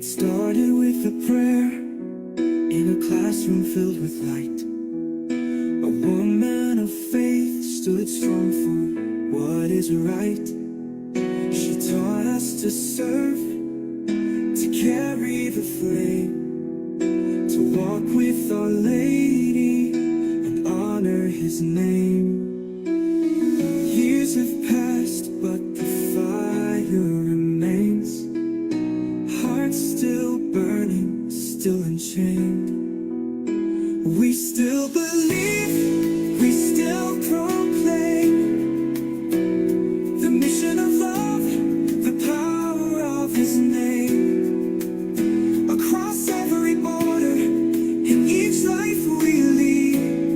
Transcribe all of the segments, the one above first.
It started with a prayer in a classroom filled with light. A woman of faith stood strong for what is right. She taught us to serve, to carry the flame, to walk with Our Lady and honor His name. Years have passed, but the fire remains. Hearts still burning, still unchained. We still believe, we still proclaim the mission of love, the power of His name. Across every border, in each life we lead,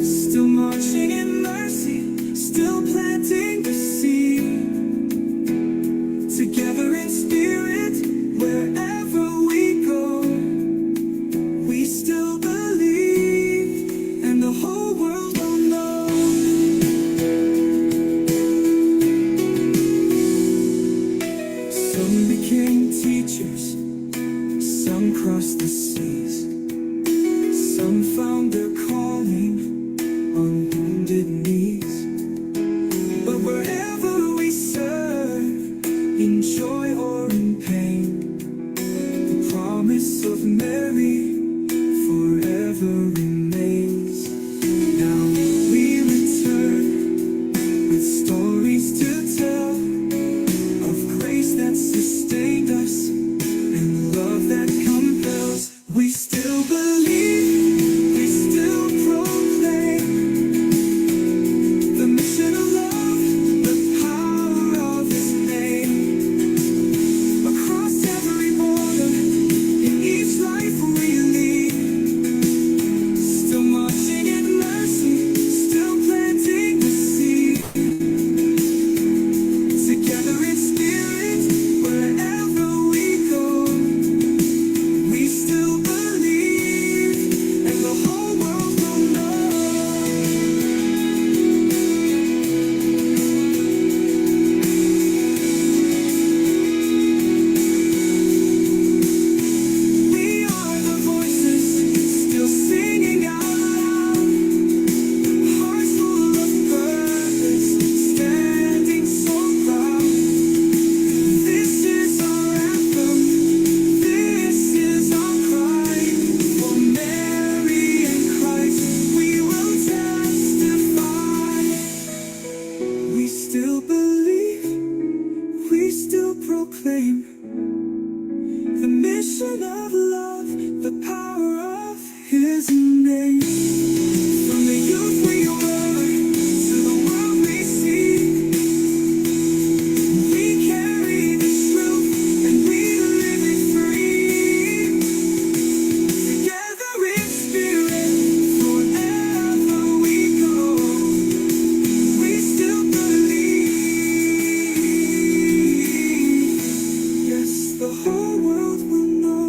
still marching in mercy, still planting the seed. Together in spirit, wherever we go, we still believe, and the whole world will know. Some became teachers, some crossed the seas, some found their calling on wounded knees. But wherever we serve, in joy or in pain, the promise of Mary forever remains. Now we return with stories to tell of grace that sustained us and love that compels. We still believe, we still proclaim the mission of love, the power of His name. Across every border, in each life we lead, still marching in mercy, still planting the seed. Together in spirit, wherever we go, we still believe, and the whole world will know. We are the voices still singing out loud, hearts full of purpose, standing so proud. This is our anthem, this is our cry. For Mary and Christ we will testify. We still believe, we still proclaim the mission of love, the power of His name. From the youth we were to the world we see, we carry the truth and we live it free. Together in spirit, wherever we go, we still believe. Yes, the whole world will know.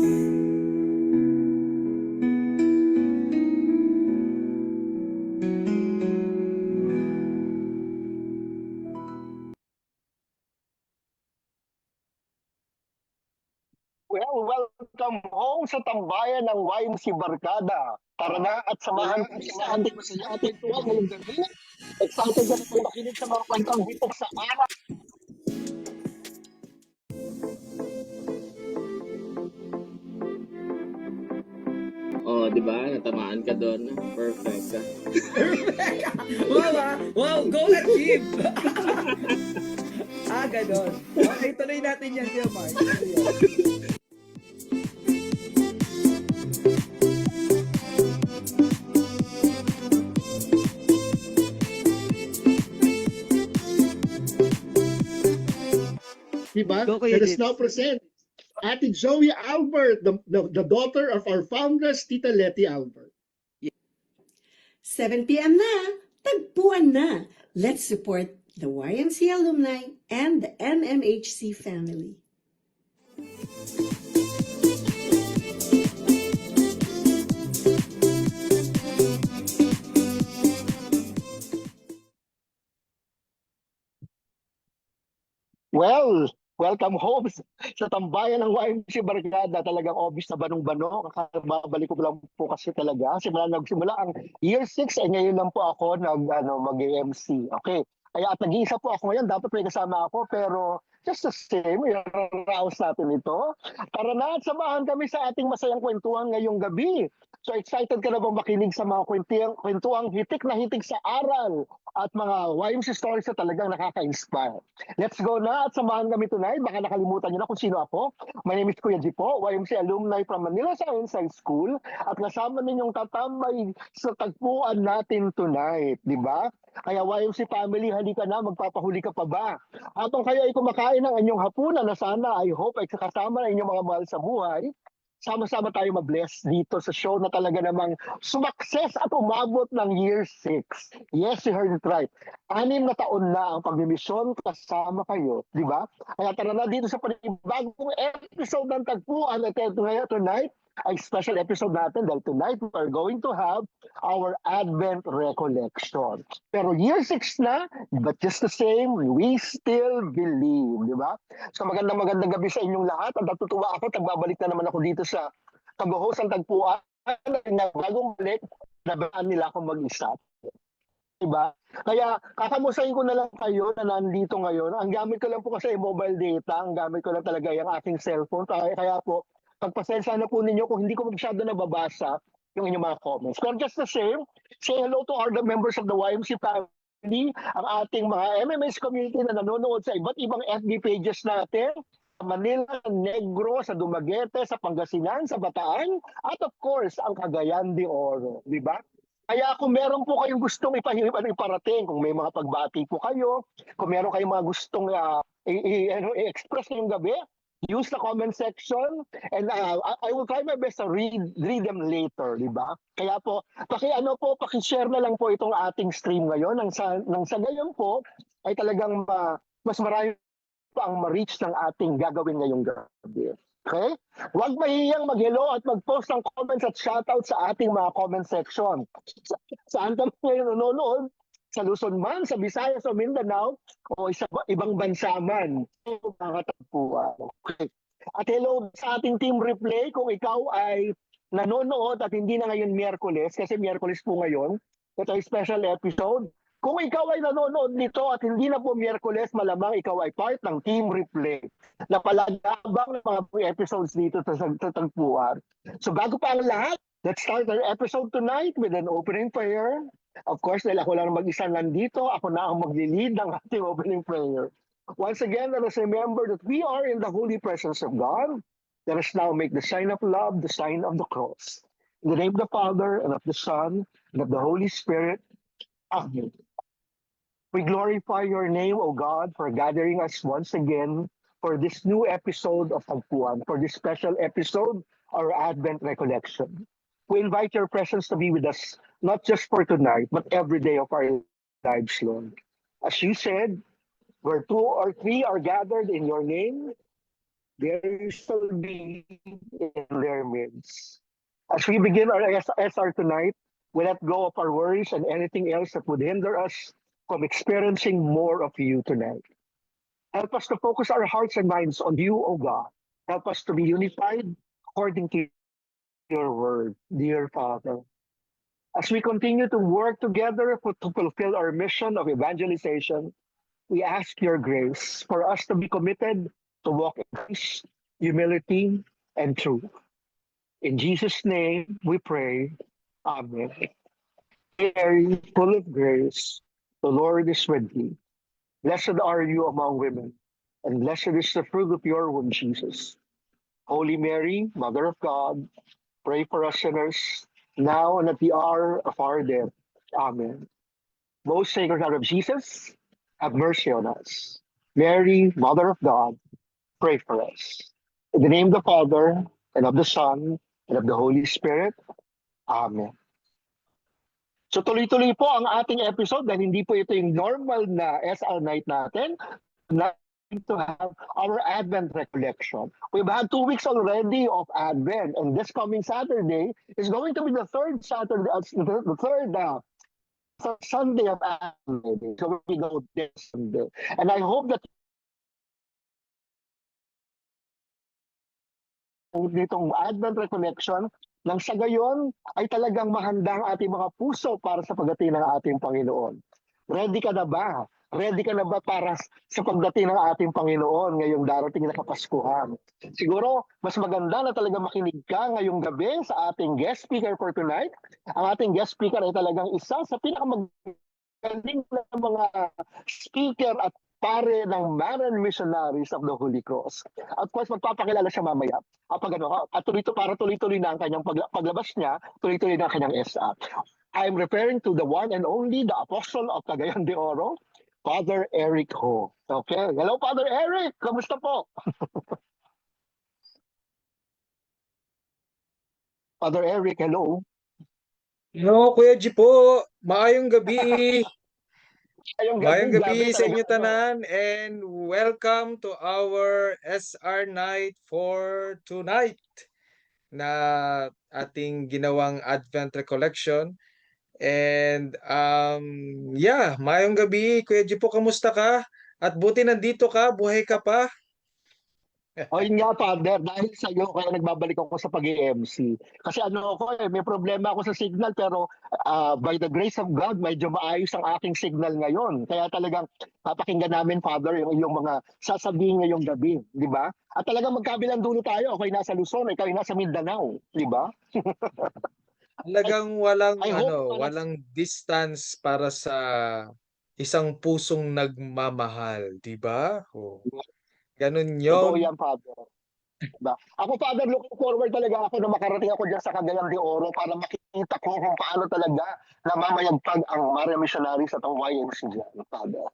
Well, welcome home sa tambayan ng YMC Barkada. Tara na at samahan ko sa ating masaya at kwentuhan ngayong gabi. Excited na tayo makinig sa mga kwentong dito sa araw. Oh, di ba? Natamaan ka doon. Perfect. Wow, wow, goal achieved! Ganon. Okay, tuloy natin yan, Kuya Mark. Diba? Go, Kuya Let us Jits. now present Ate Joey Albert, the daughter of our foundress, Tita Letty Albert. 7 p.m. na, tagpuan na. Let's support the YMC alumni and the NMHC family. Well, Welcome home sa tambayan ng YMC Barkada. Talagang obvious na banong-bano. Kakababalik ko lang po kasi talaga. Nagsimula ang year 6 ngayon lang po ako mag-MC. Okay. Kaya at nag-iisa po ako ngayon. Dapat may kasama ako pero just the same, i-rouse natin ito. Tara na at samahan kami sa ating masayang kwentuhan ngayong gabi. So excited ka na bang makinig sa mga kwentuang hitik na hitik sa aral at mga YMC stories na talagang nakaka-inspire. Let's go na at samahan kami tonight. Baka nakalimutan niyo na kung sino ako. My name is Kuya G po, YMC alumni from Manila Science High School at kasama ninyong tatambay sa tagpuan natin tonight, di ba? Kaya YMC family, halika na, magpapahuli ka pa ba? Habang kayo ay kumakain ng inyong hapunan na sana, I hope ay kasama na inyong mga mahal sa buhay, sama-sama tayo mabless dito sa show na talaga namang sumakses at umabot ng year 6. Yes, you heard it right. 6 na taon na ang pagmimisyon kasama kayo, di ba? Kaya tara na dito sa panibagong episode ng Tagpuan at tonight ay special episode natin dahil tonight we are going to have our Advent recollection. Pero year 6 na, but just the same, we still believe, di ba? So magandang gabi sa inyong lahat. At natutuwa ako, tagbabalik na naman ako dito sa pag-host ng Tagpuan na bagong balik, nabaan nila akong mag-isa. Diba? Kaya kakamusahin ko na lang kayo na nandito ngayon. Ang gamit ko lang po kasi mobile data, ang gamit ko lang talaga yung aking cellphone. Kaya po, pagpasensya na po ninyo kung hindi ko masyado nababasa yung inyong mga comments. Pero just the same, say hello to all the members of the YMC family, ang ating mga MMS community na nanonood sa iba't ibang FB pages natin, sa Manila, Negros, sa Dumaguete, sa Pangasinan, sa Bataan, at of course, ang Cagayan de Oro. Di ba? Kaya kung meron po kayong gustong iparating, kung may mga pagbati po kayo, kung meron kayong mga gustong i-express ngayong gabi, use the comment section and I will try my best to read them later, di ba? Kaya po, paki-share na lang po itong ating stream ngayon nang sa gayon po ay talagang mas marami pa ang ma-reach ng ating gagawin ngayong gabi. Okay? Huwag mahihiyang mag-hello at mag-post ng comments at shoutout sa ating mga comment section. Saan ka ngayon nanonood? Sa Luzon man, sa Visayas o Mindanao, o sa ibang bansa man. Mga tagpuan. Okay. At hello sa ating team replay, kung ikaw ay nanonood at hindi na ngayon Miyerkules, kasi Miyerkules po ngayon, ito ay special episode. Kung ikaw ay nanonood nito at hindi na po Miyerkules, malamang ikaw ay part ng team replay na palagabang ng mga episodes dito sa tagpuan. So bago pa ang lahat, let's start our episode tonight with an opening prayer. Of course, dahil ako lang mag-isa nandito, ako na ang mag-lead ng ating opening prayer. Once again, let us remember that we are in the holy presence of God. Let us now make the sign of love, the sign of the cross. In the name of the Father, and of the Son, and of the Holy Spirit. Amen. We glorify your name, O God, for gathering us once again for this new episode of Tagpuan, for this special episode, our Advent recollection. We invite your presence to be with us, not just for tonight, but every day of our lives, Lord. As you said, where 2 or 3 are gathered in your name, there shall be in their midst. As we begin our SR tonight, we let go of our worries and anything else that would hinder us from experiencing more of you tonight. Help us to focus our hearts and minds on you, O God. Help us to be unified according to your word, dear Father. As we continue to work together to fulfill our mission of evangelization, we ask your grace for us to be committed to walk in peace, humility, and truth. In Jesus' name we pray. Amen. Mary, full of grace, the Lord is with thee. Blessed are you among women, and blessed is the fruit of your womb, Jesus. Holy Mary, Mother of God, pray for us sinners, now and at the hour of our death. Amen. Most Sacred Heart of Jesus, have mercy on us. Mary, Mother of God, pray for us. In the name of the Father, and of the Son, and of the Holy Spirit. Amen. So tuloy-tuloy po ang ating episode dahil hindi po ito yung normal na SR night natin. To have our Advent recollection. We've had 2 weeks already of Advent, and this coming Saturday is going to be the third Saturday, the third Sunday of Advent. So we go this Sunday, and I hope that nitong Advent Recollection nang sa gayon ay talagang mahanda ang ating mga puso para sa pagdating ng ating Panginoon. Ready ka na ba? Ready ka na ba para sa pagdating ng ating Panginoon ngayong darating na Kapaskuhan? Siguro, mas maganda na talaga makinig ka ngayong gabi sa ating guest speaker for tonight. Ang ating guest speaker ay talagang isa sa pinakamagaling na mga speaker at pare ng Maran Missionaries of the Holy Cross. Of course, magpapakilala siya mamaya. At tuloy-tuloy na ang kanyang paglabas niya, tuloy-tuloy na ang kanyang SA. I'm referring to the one and only, the Apostle of Cagayan de Oro, Father Eric Ho. Okay. Hello, Father Eric. Kamusta po? Father Eric, hello. Hello, Kuya G po. Maayong gabi. Maayong gabi sa inyo talaga, tanan and welcome to our SR night for tonight na ating ginawang Advent Recollection. And yeah, maayong gabi. Kuya G po, kamusta ka? At buti nandito ka, buhay ka pa. O yun nga, Father, dahil sa iyo, kaya nagbabalik ako sa pag-MC. Kasi may problema ako sa signal, pero by the grace of God, medyo maayos ang aking signal ngayon. Kaya talagang papakinggan namin, Father, yung iyong mga sasabihin ngayong gabi, di ba? At talagang magkabilang dulo tayo, ako'y nasa Luzon, ikaw ay nasa Mindanao, di ba? Talagang walang I hope walang distance para sa isang pusong nagmamahal, di ba? Oh. Ganun Totoo yun. yan, Father. Diba? Ako, Father, looking forward talaga ako na makarating ako dyan sa Cagayan de Oro para makita ko kung paano talaga namamayagpag ang Maria Missionaries at ang YMC dyan, Father.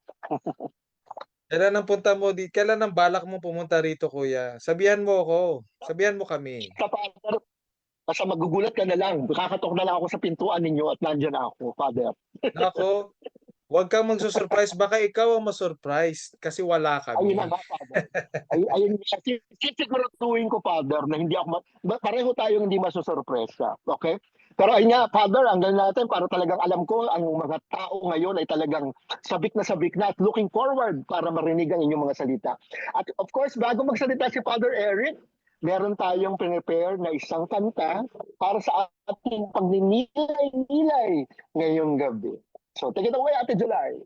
Kailan ang punta mo di? Kailan ang balak mo pumunta rito, kuya? Sabihan mo ako. Sabihan mo kami. Sa Father, basta magugulat ka na lang. Kakatok na lang ako sa pintuan ninyo at nandyan ako, Father. Ako, huwag kang magsusurprise. Baka ikaw ang masurprise kasi wala kami. Ayun na nga, Father. Ayun, sisiguraduhin ko, Father, na hindi ako, pareho tayong hindi masusurpresa. Okay? Pero ayun nga, Father, ang gano'n natin para talagang alam ko ang mga tao ngayon ay talagang sabik na at looking forward para marinig ang inyong mga salita. At of course, bago magsalita si Father Eric, meron tayong prepare na isang kanta para sa ating pagninilay-nilay ngayong gabi. So, take it away, Ate July.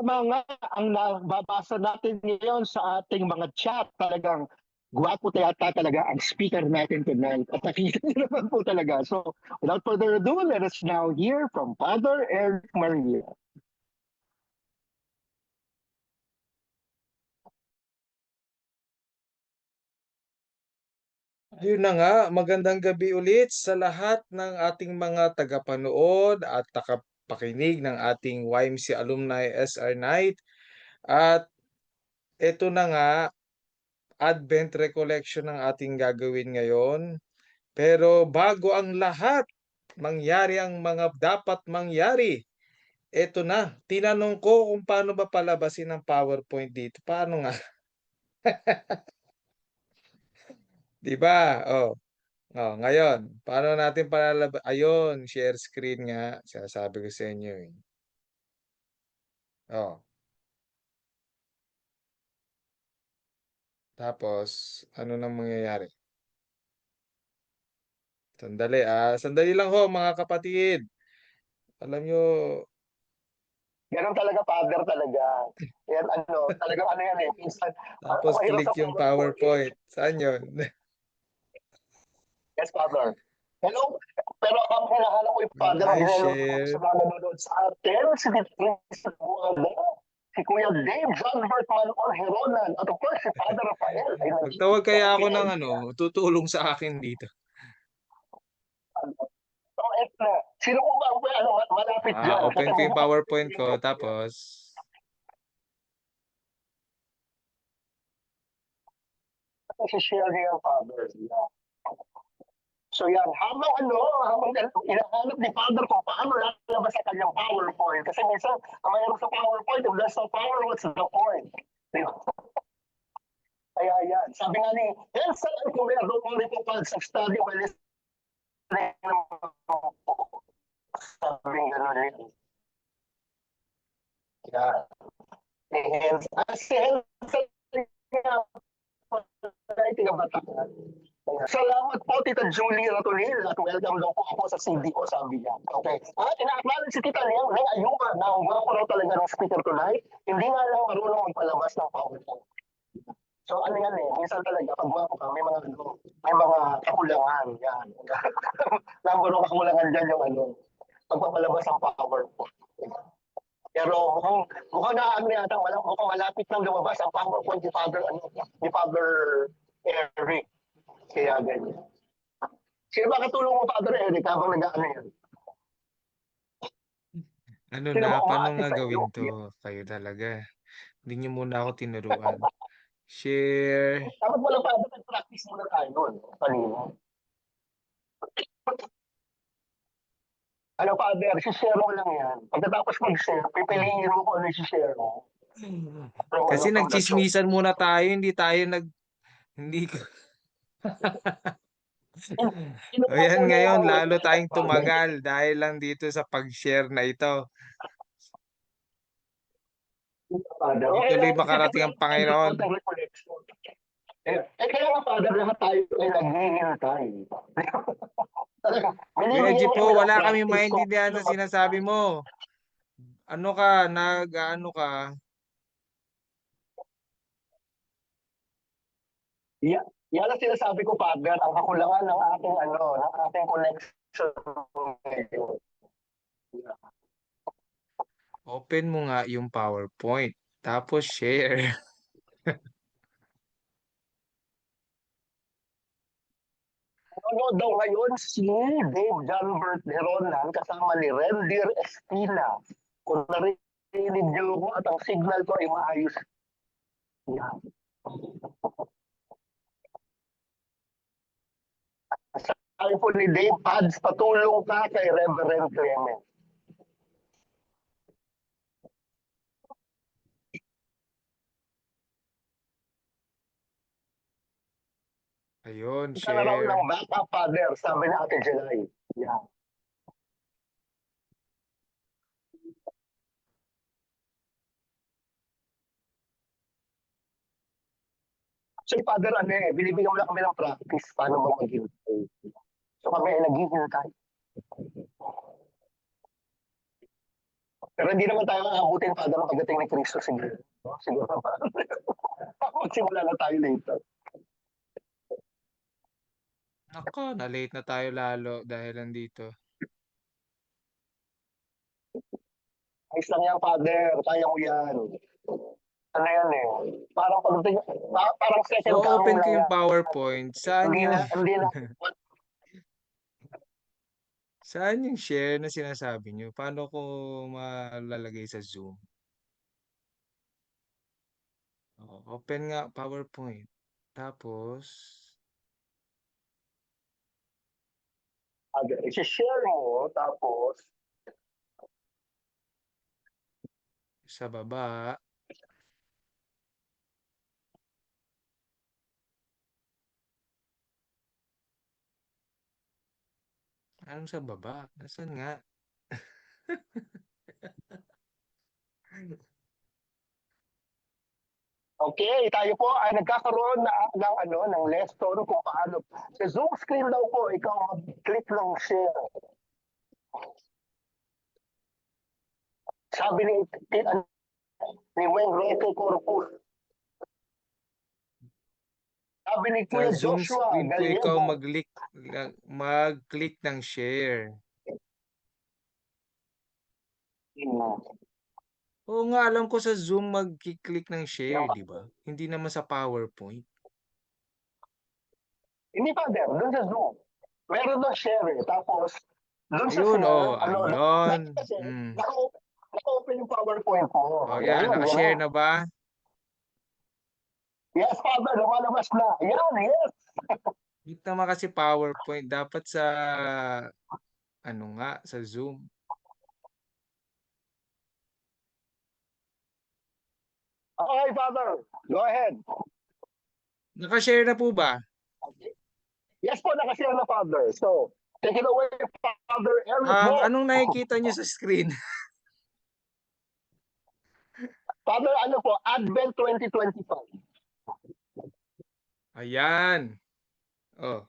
tama nga ang nababasa natin ngayon sa ating mga chat. Talagang gwapo yata talaga ang speaker natin tonight. At nakikita niyo naman po talaga. So, without further ado, let us now hear from Father Eric Maria. Yun na nga, magandang gabi ulit sa lahat ng ating mga tagapanood at tagapakinig ng ating YMC Alumni SR Night. At ito na nga, Advent Recollection ang ating gagawin ngayon. Pero bago ang lahat, mangyari ang mga dapat mangyari. Ito na, tinanong ko kung paano ba palabasin ang PowerPoint dito. Paano nga? 'Di ba? Oh. Oh, ngayon, paano natin palalabas? Ayun, share screen nga. Sinasabi ko sa inyo eh. Oh. Tapos, ano nang mangyayari? Sandali sandali lang ho mga kapatid. Alam nyo, Ganun talaga, Father, talaga. Yan, talagang yan eh. Minsan, tapos mahirap click sa yung PowerPoint. Saan yun? Yes, Father. Hello? Pero ang hinahanap ko yung Father, ang I hinahalo ko share. sa mga nanonood sa atin, si Prince Buada, si Kuya Dave, John Bertman, or Heronan, at of course, si Father Rafael. Ay, Magtawag kaya ako ng tutulong sa akin dito. So, eto, sino ko ba ang malapit dyan? Open ko yung PowerPoint ko, tapos Kasi share niya ang Father. Yeah. So yan, habang hinahanap ni Father kung paano lalabas sa kanyang PowerPoint. Kasi minsan, ang mayroon sa PowerPoint, if there's no power, what's the point? Diba? Kaya yan, sabi nga ni Elsa Alcomero, don't only focus sa study while listening. Sabi nga gano'n rin. Yan. Si Elsa, salamat po, Tita Julie Ratonil, at welcome daw po ako sa CDO, sabi niya. Okay. At ina-acknowledge si Tita Liang Ayuma na ang gwapo raw talaga ng speaker tonight, hindi nga lang marunong magpalabas ng PowerPoint. So ano yan eh, minsan talaga, pag gwapo ka, may mga kakulangan. Yan. Number ng kakulangan dyan yung pagpapalabas ng PowerPoint. Pero mukhang yata, mukhang malapit nang lumabas ang PowerPoint ni Father Eric. Kaya ganyan. Sino ba katulong mo, Father Eric, habang nag-ano yan? ano Sino na, ba paano umaati nga sa gawin iyo? to? Kayo talaga. Hindi niyo muna ako tinuruan. Share. Dapat mo lang, Father, nag-practice muna tayo nun. Kanina. Ano, Father, share mo lang yan. Pagkatapos mag-share, pipiliin mo kung ano share mo. Kasi From the show. nagchismisan muna tayo, hindi tayo hindi ko. Sino O po yan muna ngayon, yung lalo tayong Father? tumagal dahil lang dito sa pag-share na ito. Father. Hindi Okay tuloy lang, kasi makarating ang Panginoon. Kaya nga, Father, lahat tayo ay naghihintay. Talaga, Kuya binibigyan Jeep mo po, kami ng wala kami practice ko. maintindihan sa sinasabi mo. Ano ka, ano ka? Yan ang sinasabi ko, Father, ang kakulangan ng ating connection ngayon. Open mo nga yung PowerPoint. Tapos share. Nanonood daw ngayon si Dave Jalbert Heronan kasama ni Rendir Espina. Kung narinig niyo ko at ang signal ko ay maayos. Yan. Sabi po ni Dave, Pads, patulong ka kay Reverend Clement. Ayun, Ika na raw share. ng backup, Father, sabi ni Ate Jelay. Yan. So, Father, binibigyan mo lang kami ng practice paano ba maghintay. So, kami ay naghihintay. Pero hindi naman tayo aabutin pa ng pagdating ni Kristo siguro. No? Siguro pa. Magsimula na tayo later. Nako, na-late na tayo lalo dahil nandito. Ayos lang yan, Father. Kaya mo yan. Ano yan eh. Parang pagdating, parang second So, coming open ko lang yung yan. PowerPoint. Saan Hindi yung, na, hindi na. saan yung share na sinasabi nyo? Paano ko malalagay sa Zoom? Open nga PowerPoint. Tapos, Father, i-share mo, tapos, sa baba, anong sa baba? Nasaan nga? okay, tayo po ay nagkakaroon ng, ano, ng lesson kung paano. Sa Zoom screen daw po, ikaw mag-click ng share. Sabi ni Weng Rete Corpus. Sabi ni Sa Kuya Zoom Joshua screen po ikaw Gallego. mag-click ng share. Oo nga, alam ko sa Zoom mag-click ng share, di ba? Hindi naman sa PowerPoint. Hindi pa, Der, doon sa Zoom. Meron doon share eh. Tapos, doon sa Ayun, share, oh, ano, ayun. kasi, Mm. naka-open yung PowerPoint mo. Oh, yan, naka-share na ba? Yes, Father, lumalabas na. Yan, yes. Hindi naman kasi PowerPoint. Dapat sa, ano nga, sa Zoom. Okay, Father, go ahead. Naka-share na po ba? Yes po, nakashare na, Father. So, take it away, Father Eric Mo. Anong nakikita nyo sa screen? Father, ano po, Advent 2025. Ayan. Oh.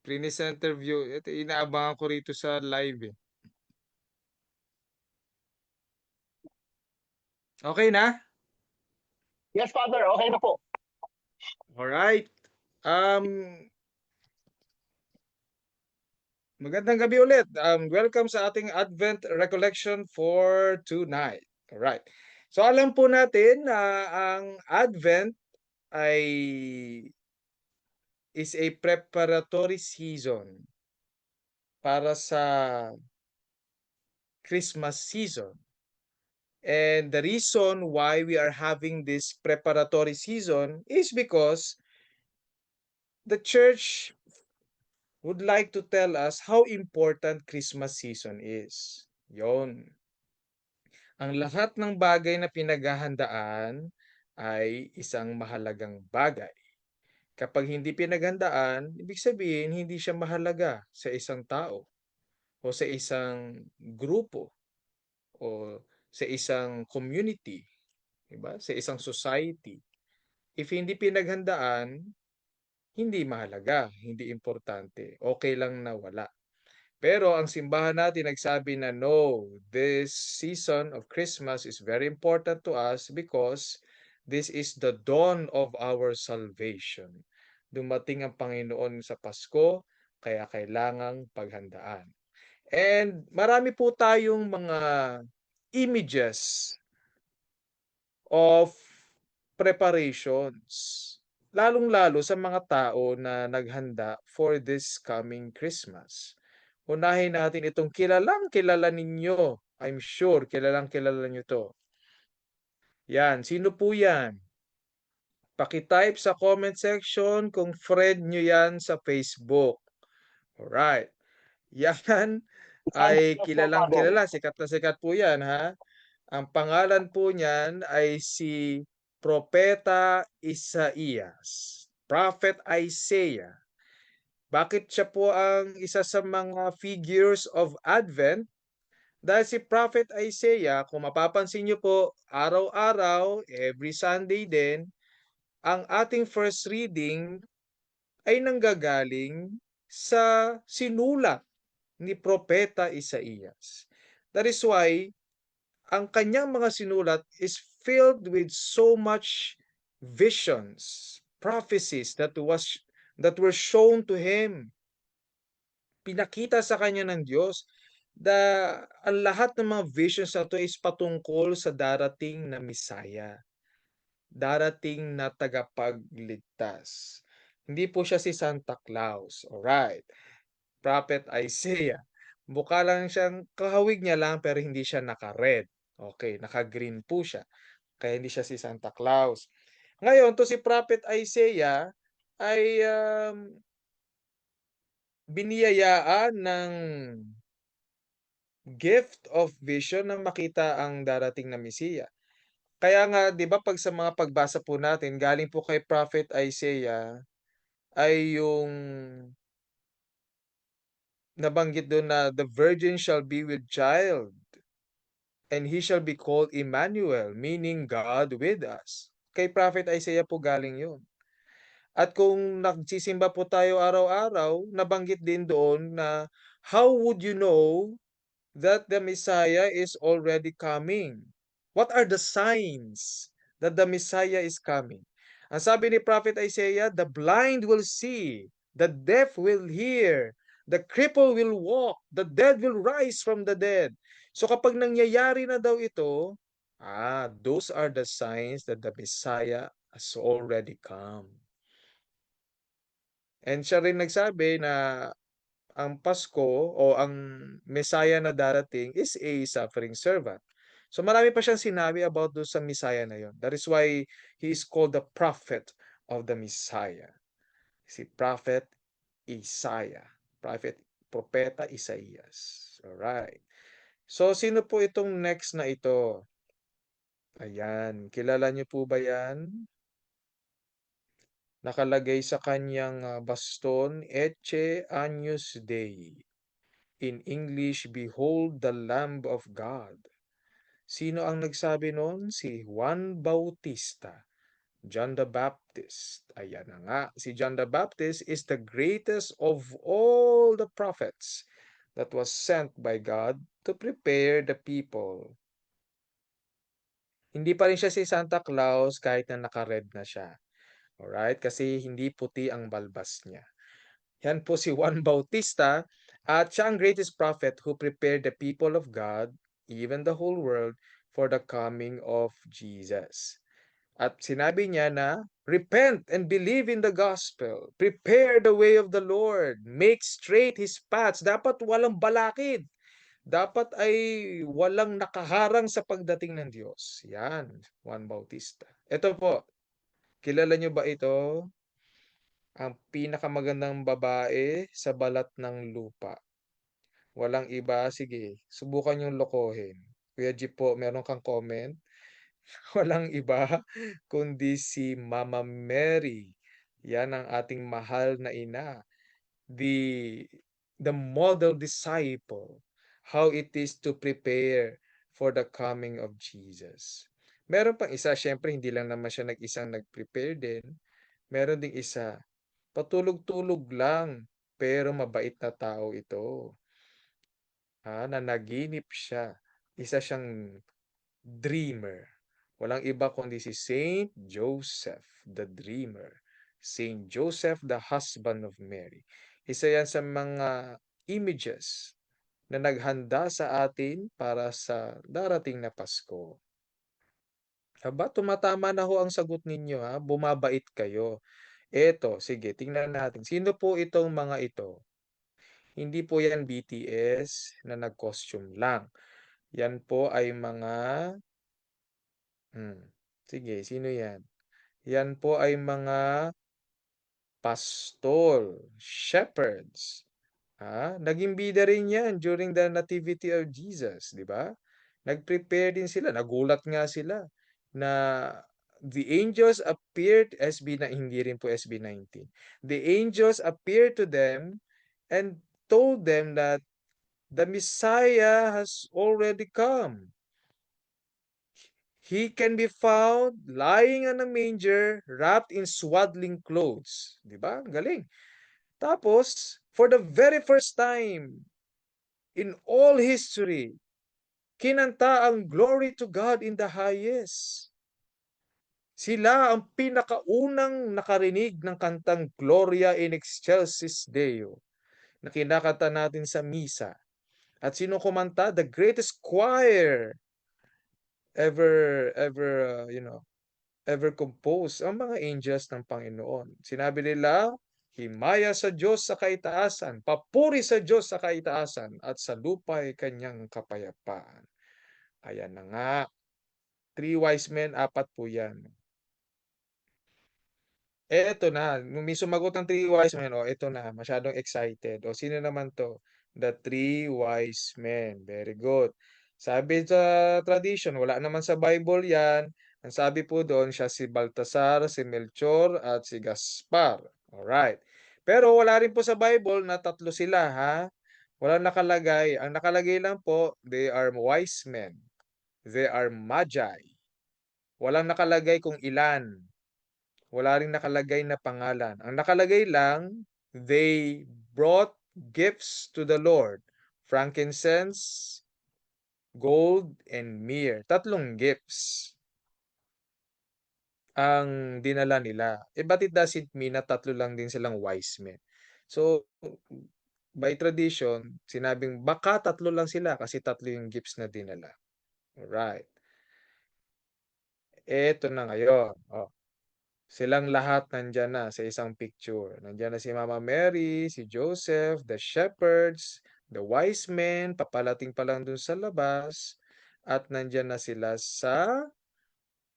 Pre-center view. Ito, inaabangan ko rito sa live eh. Okay na? Yes, Father, okay na po. Alright. Magandang gabi ulit. Welcome sa ating Advent Recollection for tonight. Alright. So alam po natin na ang Advent ay is a preparatory season para sa Christmas season. And the reason why we are having this preparatory season is because the church would like to tell us how important Christmas season is. Yon. Ang lahat ng bagay na pinaghahandaan ay isang mahalagang bagay. Kapag hindi pinaghandaan, ibig sabihin hindi siya mahalaga sa isang tao o sa isang grupo o sa isang community, diba? Sa isang society. If hindi pinaghandaan, hindi mahalaga, hindi importante. Okay lang na wala. Pero ang simbahan natin nagsabi na no, this season of Christmas is very important to us because this is the dawn of our salvation. Dumating ang Panginoon sa Pasko, kaya kailangang paghandaan. And marami po tayong mga images of preparations, lalong-lalo sa mga tao na naghanda for this coming Christmas. Unahin natin itong kilala ninyo. I'm sure kilala nyo to. Yan, sino po yan? Paki-type sa comment section kung friend nyo yan sa Facebook. Alright. Yan ay kilala. Sikat na sikat po yan, ha? Ang pangalan po niyan ay si Propeta Isaías. Prophet Isaiah. Bakit siya po ang isa sa mga figures of Advent? Dahil si Prophet Isaiah, kung mapapansin niyo po, araw-araw, every Sunday din, ang ating first reading ay nanggagaling sa sinulat ni Propeta Isaías. That is why ang kanyang mga sinulat is filled with so much visions, prophecies that were shown to him. Pinakita sa kanya ng Diyos ang lahat ng mga visions na to is patungkol sa darating na Misaya, darating na tagapagligtas. Hindi po siya si Santa Claus. Alright. Prophet Isaiah. Mukha lang siyang, kahawig niya lang pero hindi siya naka-red. Okay, naka-green po siya. Kaya hindi siya si Santa Claus. Ngayon, to si Prophet Isaiah ay biniyayaan ng gift of vision na makita ang darating na Mesiya. Kaya nga, 'di ba, pag sa mga pagbasa po natin, galing po kay Prophet Isaiah ay yung nabanggit doon na the virgin shall be with child and he shall be called Emmanuel, meaning God with us. Kay Prophet Isaiah po galing yun. At kung nagsisimba po tayo araw-araw, nabanggit din doon na how would you know that the Messiah is already coming? What are the signs that the Messiah is coming? Ang sabi ni Prophet Isaiah, the blind will see, the deaf will hear, the cripple will walk, the dead will rise from the dead. So kapag nangyayari na daw ito, those are the signs that the Messiah has already come. And siya rin nagsabi na ang Pasko o ang Messiah na darating is a suffering servant. So marami pa siyang sinabi about doon sa Messiah na yon. That is why he is called the prophet of the Messiah. Si Prophet Isaiah. Propeta Isaías. Alright. So sino po itong next na ito? Ayan. Kilala niyo po ba yan? Nakalagay sa kanyang baston, Ecce Agnus Dei. In English, Behold the Lamb of God. Sino ang nagsabi noon? Si Juan Bautista. John the Baptist. Ayan na nga. Si John the Baptist is the greatest of all the prophets that was sent by God to prepare the people. Hindi pa rin siya si Santa Claus kahit na naka-red na siya. Alright? Kasi hindi puti ang balbas niya. Yan po si Juan Bautista at siya ang greatest prophet who prepared the people of God, even the whole world, for the coming of Jesus. At sinabi niya na, repent and believe in the gospel. Prepare the way of the Lord. Make straight His paths. Dapat walang balakid. Dapat ay walang nakaharang sa pagdating ng Diyos. Yan, Juan Bautista. Ito po, kilala niyo ba ito? Ang pinakamagandang babae sa balat ng lupa. Walang iba, sige, subukan yung lokohin. Kuya Jeep po, meron kang comment? Walang iba, kundi si Mama Mary. Yan ang ating mahal na ina. The model disciple. How it is to prepare for the coming of Jesus. Meron pang isa, syempre hindi lang naman siya nag-isang nag-prepare din. Meron ding isa, patulog-tulog lang, pero mabait na tao ito. Nanaginip siya. Isa siyang dreamer. Walang iba kundi si Saint Joseph, the dreamer. Saint Joseph, the husband of Mary. Isa yan sa mga images na naghanda sa atin para sa darating na Pasko. Aba, tumatama na ho ang sagot ninyo, ha? Bumabait kayo. Eto, sige, tingnan natin. Sino po itong mga ito? Hindi po yan BTS na nag-costume lang. Yan po ay mga... sige, sino yan? Yan po ay mga pastol, shepherds. Naging bida rin yan during the nativity of Jesus, di ba? Nag-prepare din sila. Nagulat nga sila na the angels appeared, hindi rin po SB19. The angels appeared to them and told them that the Messiah has already come. He can be found lying on a manger, wrapped in swaddling clothes. Di ba? Galing. Tapos, for the very first time in all history, kinanta ang Glory to God in the highest. Sila ang pinakaunang nakarinig ng kantang Gloria in excelsis Deo na kinakanta natin sa misa. At sino kumanta? The greatest choir ever composed, ang mga angels ng Panginoon. Sinabi nila, himaya sa Diyos sa kaitaasan, papuri sa Diyos sa kaitaasan, at sa lupa'y kanyang kapayapaan. Ayan na nga. 3 wise men, 4 po yan. Eto na, nung may sumagot ng 3 wise men, eto na, masyadong excited. Sino naman to? The 3 wise men. Very good. Sabi sa tradition, wala naman sa Bible yan. Ang sabi po doon, siya si Baltasar, si Melchor, at si Gaspar. Alright. Pero wala rin po sa Bible na 3 sila, ha? Walang nakalagay. Ang nakalagay lang po, they are wise men. They are magi. Walang nakalagay kung ilan. Wala ring nakalagay na pangalan. Ang nakalagay lang, they brought gifts to the Lord. Frankincense, gold, and myrrh. 3 gifts ang dinala nila. But it doesn't mean na 3 lang din silang wise men. So, by tradition, sinabing baka 3 lang sila kasi 3 yung gifts na dinala. Alright. Eto na ngayon. Silang lahat nandyan na sa isang picture. Nandyan na si Mama Mary, si Joseph, the shepherds, the wise men, papalating pa lang dun sa labas, at nandyan na sila sa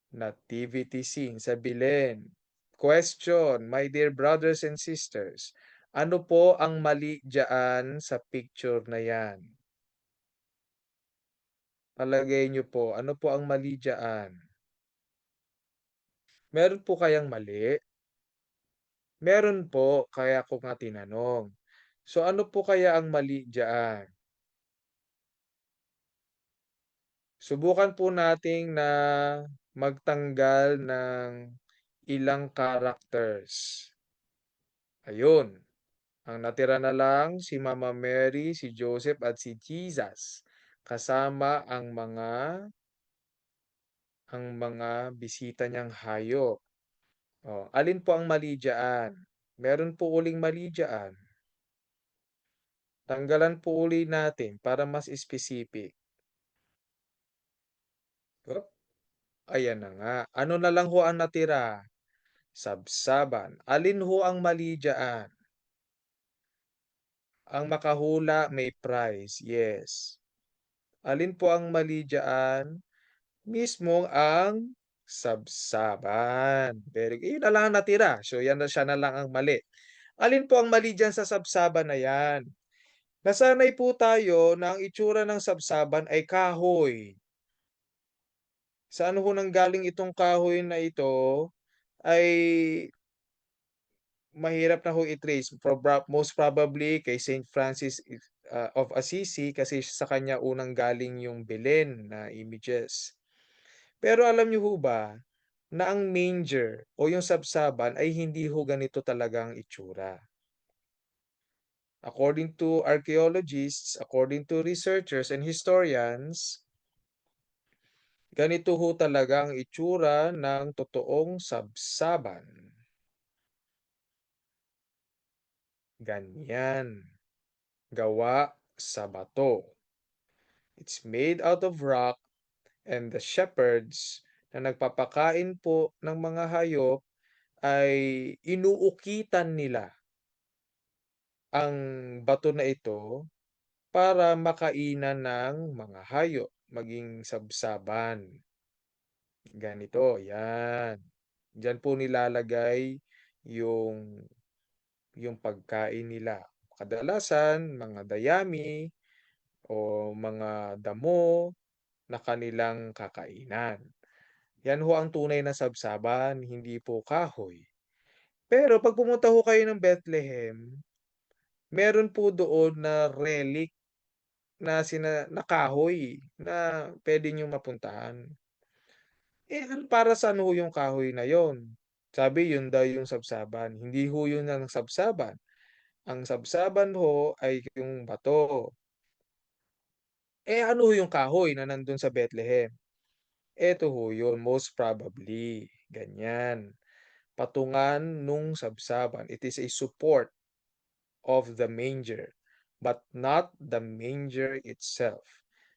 nativity scene, sa Belen. Question, my dear brothers and sisters, ano po ang mali dyan sa picture na yan? Palagay nyo po, ano po ang mali dyan? Meron po kayang mali? Meron po, kaya ko nga tinanong. So ano po kaya ang mali dyan? Subukan po nating na magtanggal ng ilang characters. Ayun. Ang natira na lang si Mama Mary, si Joseph at si Jesus. Kasama ang mga bisita niyang hayop. Alin po ang mali dyan? Meron po uling mali dyan. Tanggalan po uli natin para mas specific. Ayan na nga. Ano na lang ho ang natira? Sabsaban. Alin ho ang mali dyan? Ang makahula may prize. Yes. Alin po ang mali dyan? Mismong ang sabsaban. Very good. Yun na lang ang natira. So yan na siya na lang ang mali. Alin po ang mali dyan sa sabsaban na yan? Nasanay po tayo na ang itsura ng sabsaban ay kahoy. Saan ho nanggaling itong kahoy na ito ay mahirap na ho i-trace. Most probably kay Saint Francis of Assisi kasi sa kanya unang galing yung Belen na images. Pero alam niyo ho ba na ang manger o yung sabsaban ay hindi ho ganito talagang itsura. According to archaeologists, according to researchers and historians, ganito ho talaga ang itsura ng totoong sabsaban. Ganyan. Gawa sa bato. It's made out of rock, and the shepherds na nagpapakain po ng mga hayop ay inuukitan nila ang bato na ito para makainan ng mga hayop, maging sabsaban. Ganito, yan. Diyan po nilalagay yung pagkain nila. Kadalasan, mga dayami o mga damo na kanilang kakainan. Yan ho ang tunay na sabsaban, hindi po kahoy. Pero pag pumunta ho kayo ng Bethlehem, meron po doon na relic na kahoy na pwede nyo mapuntahan. Para saan ho yung kahoy na yon? Sabi, yun daw yung sabsaban. Hindi ho yun ang sabsaban. Ang sabsaban ho ay yung bato. Ano ho yung kahoy na nandun sa Bethlehem? Eto ho yun, most probably. Ganyan. Patungan nung sabsaban. It is a support of the manger, but not the manger itself.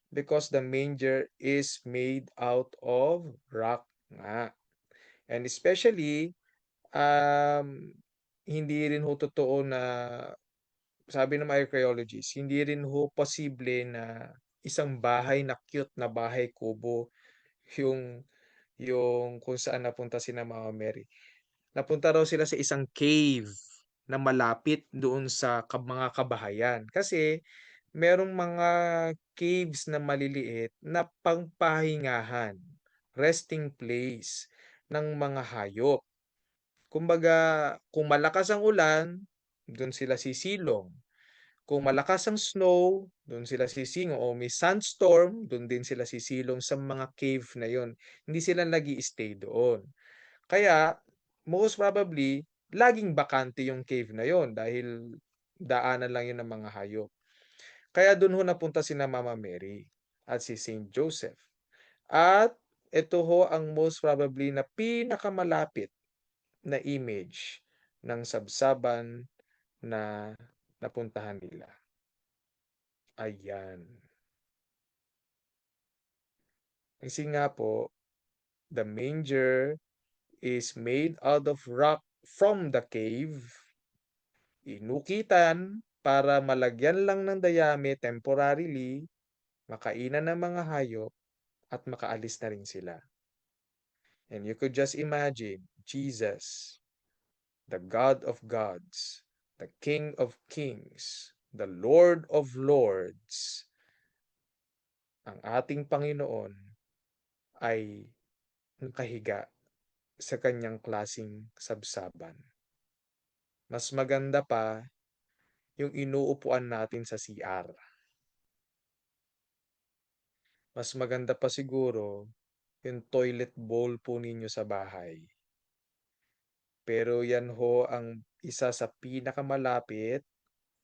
Because the manger is made out of rock nga. And especially, hindi rin ho totoo na, sabi ng mga archaeologists, hindi rin ho posible na isang bahay na cute na bahay kubo yung kung saan napunta si na Mama Mary. Napunta raw sila sa isang cave na malapit doon sa mga kabahayan. Kasi merong mga caves na maliliit na pangpahingahan, resting place ng mga hayop. Kumbaga, kung malakas ang ulan, doon sila sisilong. Kung malakas ang snow, doon sila sisilong. O may sandstorm, doon din sila sisilong sa mga cave na yon. Hindi sila nag-i-stay doon. Kaya, most probably, laging bakante yung cave na yon dahil daanan lang yun ng mga hayop. Kaya doon ho napunta si na Mama Mary at si Saint Joseph. At ito ho ang most probably na pinakamalapit na image ng sabsaban na napuntahan nila. Ayan. Kasi nga po, the manger is made out of rock from the cave, inukitan para malagyan lang ng dayami temporarily, makainan ng mga hayop, at makaalis na rin sila. And you could just imagine Jesus, the God of gods, the King of kings, the Lord of lords, ang ating Panginoon ay nakahiga sa kanyang klasing sabsaban. Mas maganda pa yung inuupuan natin sa CR. Mas maganda pa siguro yung toilet bowl po ninyo sa bahay. Pero yan ho ang isa sa pinakamalapit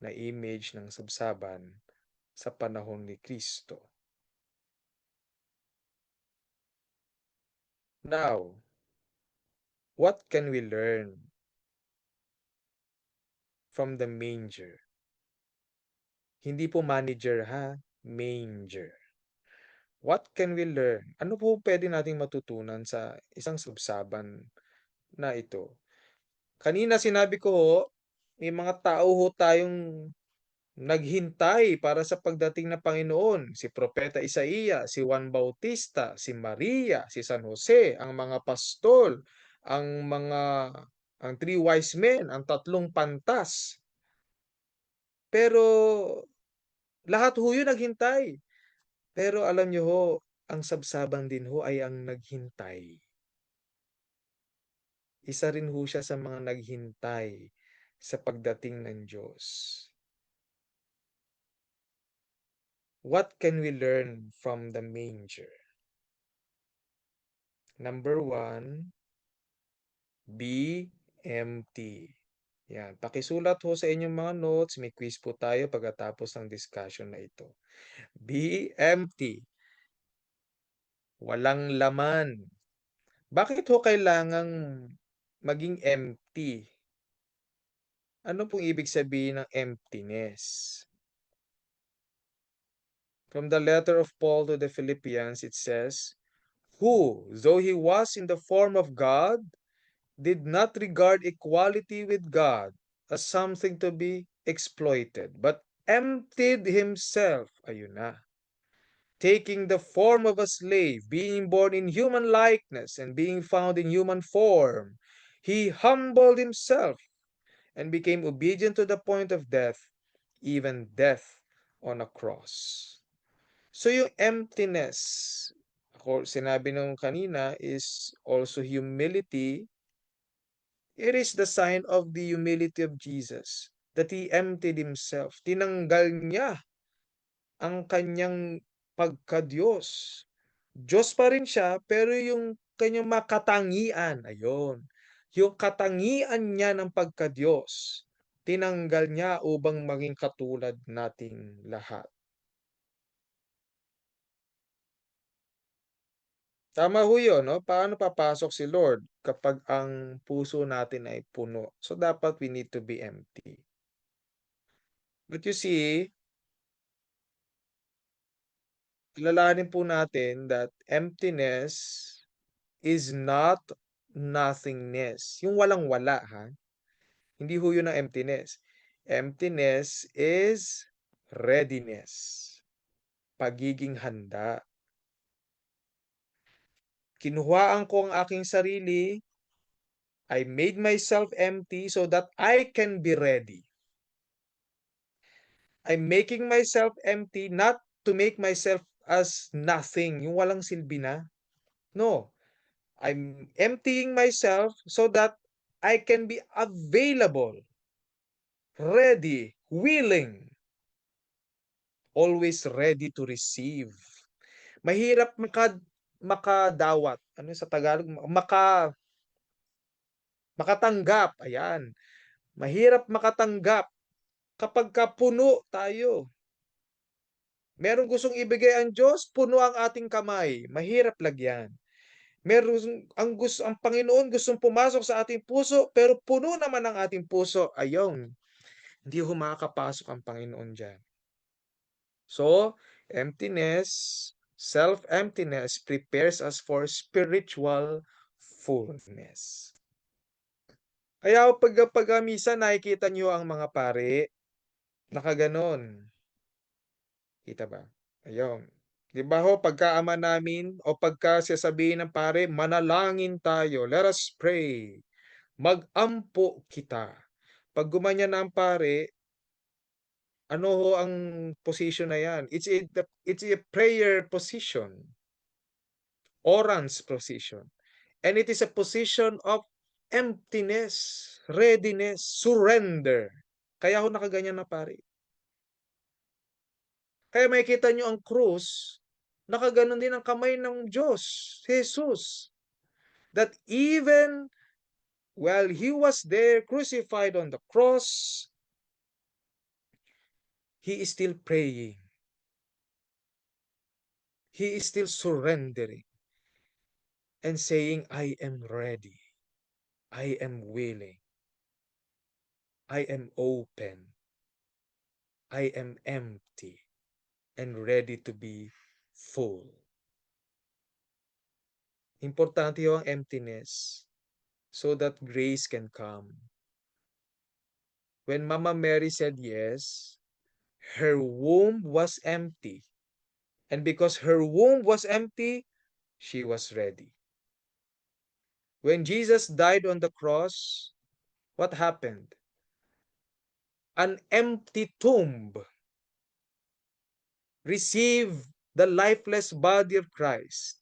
na image ng sabsaban sa panahon ni Kristo. Now, what can we learn from the manger? Hindi po manager ha, manger. What can we learn? Ano po pwede nating matutunan sa isang sabsaban na ito? Kanina sinabi ko ho, may mga tao ho tayong naghintay para sa pagdating ng Panginoon. Si Propeta Isaiah, si Juan Bautista, si Maria, si San Jose, ang mga pastol, ang three wise men, ang tatlong pantas. Pero lahat ho yun naghintay. Pero alam nyo ho, ang sabsaban din ho ay ang naghintay. Isa rin ho siya sa mga naghintay sa pagdating ng Diyos. What can we learn from the manger? Number 1, be empty. Yan, pakisulat ho sa inyong mga notes. May quiz po tayo pagkatapos ng discussion na ito. Be empty. Walang laman. Bakit ho kailangang maging empty? Ano pong ibig sabihin ng emptiness? From the letter of Paul to the Philippians, it says, who, though he was in the form of God, did not regard equality with God as something to be exploited, but emptied himself, ayun na, taking the form of a slave, being born in human likeness, and being found in human form, he humbled himself and became obedient to the point of death, even death on a cross. So yung emptiness, ako sinabi nung kanina, is also humility. It is the sign of the humility of Jesus, that He emptied Himself. Tinanggal niya ang kanyang pagka-Diyos. Diyos pa rin siya, pero yung kanyang makatangian, ayun, yung katangian niya ng pagka-Diyos, tinanggal niya upang maging katulad nating lahat. Tama ho yun, no? Paano papasok si Lord kapag ang puso natin ay puno? So, dapat we need to be empty. But you see, alalahanin po natin that emptiness is not nothingness. Yung walang-wala, ha? Hindi ho yun ang emptiness. Emptiness is readiness. Pagiging handa. Kinuhaan ko ang aking sarili. I made myself empty so that I can be ready. I'm making myself empty not to make myself as nothing, yung walang silbi na. No, I'm emptying myself so that I can be available, ready, willing, always ready to receive. Mahirap makadawat. Ano sa Tagalog? Makatanggap. Ayan. Mahirap makatanggap kapag puno tayo. Meron gustong ibigay ang Diyos, puno ang ating kamay. Mahirap lagyan. Meron ang Panginoon gustong pumasok sa ating puso, pero puno naman ang ating puso. Ayun. Hindi makakapasok ang Panginoon diyan. So, emptiness, self-emptiness prepares us for spiritual fullness. Kaya pag misa nakikita niyo ang mga pare, nakaganon. Kita ba? Ayun. Di ba ho, pagkaama namin o pagka sasabihin ng pare, manalangin tayo, let us pray, mag-ampo kita. Pag gumanya na ang pare, ano ho ang position na yan? It's a prayer position. Orange position. And it is a position of emptiness, readiness, surrender. Kaya ho nakaganyan na pare. Kaya makikita nyo ang krus, nakaganon din ang kamay ng Diyos, Jesus. That even while He was there crucified on the cross, He is still praying. He is still surrendering and saying, I am ready. I am willing. I am open. I am empty and ready to be full. Importante yung emptiness so that grace can come. When Mama Mary said yes, her womb was empty. And because her womb was empty, she was ready. When Jesus died on the cross, what happened? An empty tomb received the lifeless body of Christ.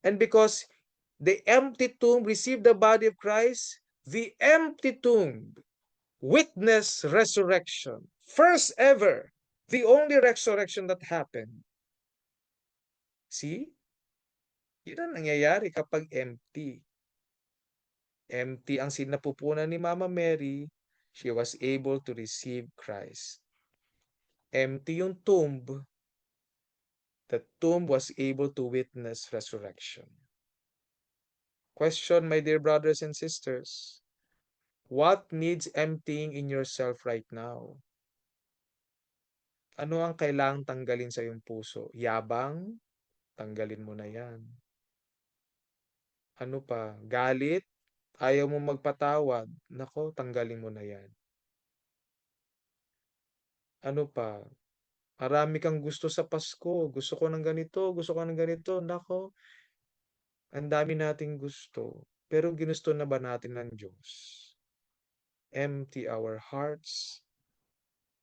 And because the empty tomb received the body of Christ, the empty tomb witnessed resurrection. First ever, the only resurrection that happened. See? Yun ang nangyayari kapag empty. Empty ang sinapupunan ni Mama Mary, she was able to receive Christ. Empty yung tomb, the tomb was able to witness resurrection. Question, my dear brothers and sisters, what needs emptying in yourself right now? Ano ang kailangang tanggalin sa iyong puso? Yabang? Tanggalin mo na yan. Ano pa? Galit? Ayaw mo magpatawad? Nako, tanggalin mo na yan. Ano pa? Marami kang gusto sa Pasko. Gusto ko ng ganito, gusto ko ng ganito. Nako, ang dami nating gusto. Pero ginusto na ba natin ng Diyos? Empty our hearts,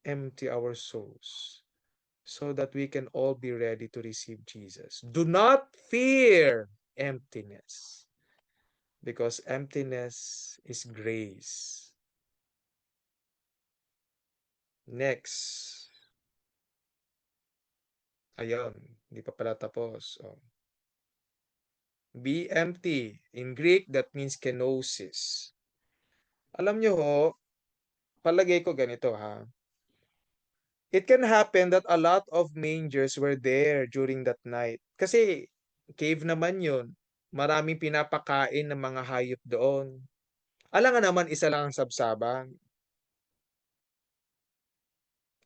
empty our souls, so that we can all be ready to receive Jesus. Do not fear emptiness, because emptiness is grace. Next. Ayun, hindi pa pala tapos. Oh. Be empty. In Greek, that means kenosis. Alam nyo ho, palagay ko ganito ha. It can happen that a lot of mangers were there during that night. Kasi cave naman yun. maraming pinapakain ng mga hayop doon. Alangan naman isa lang ang sabsaban.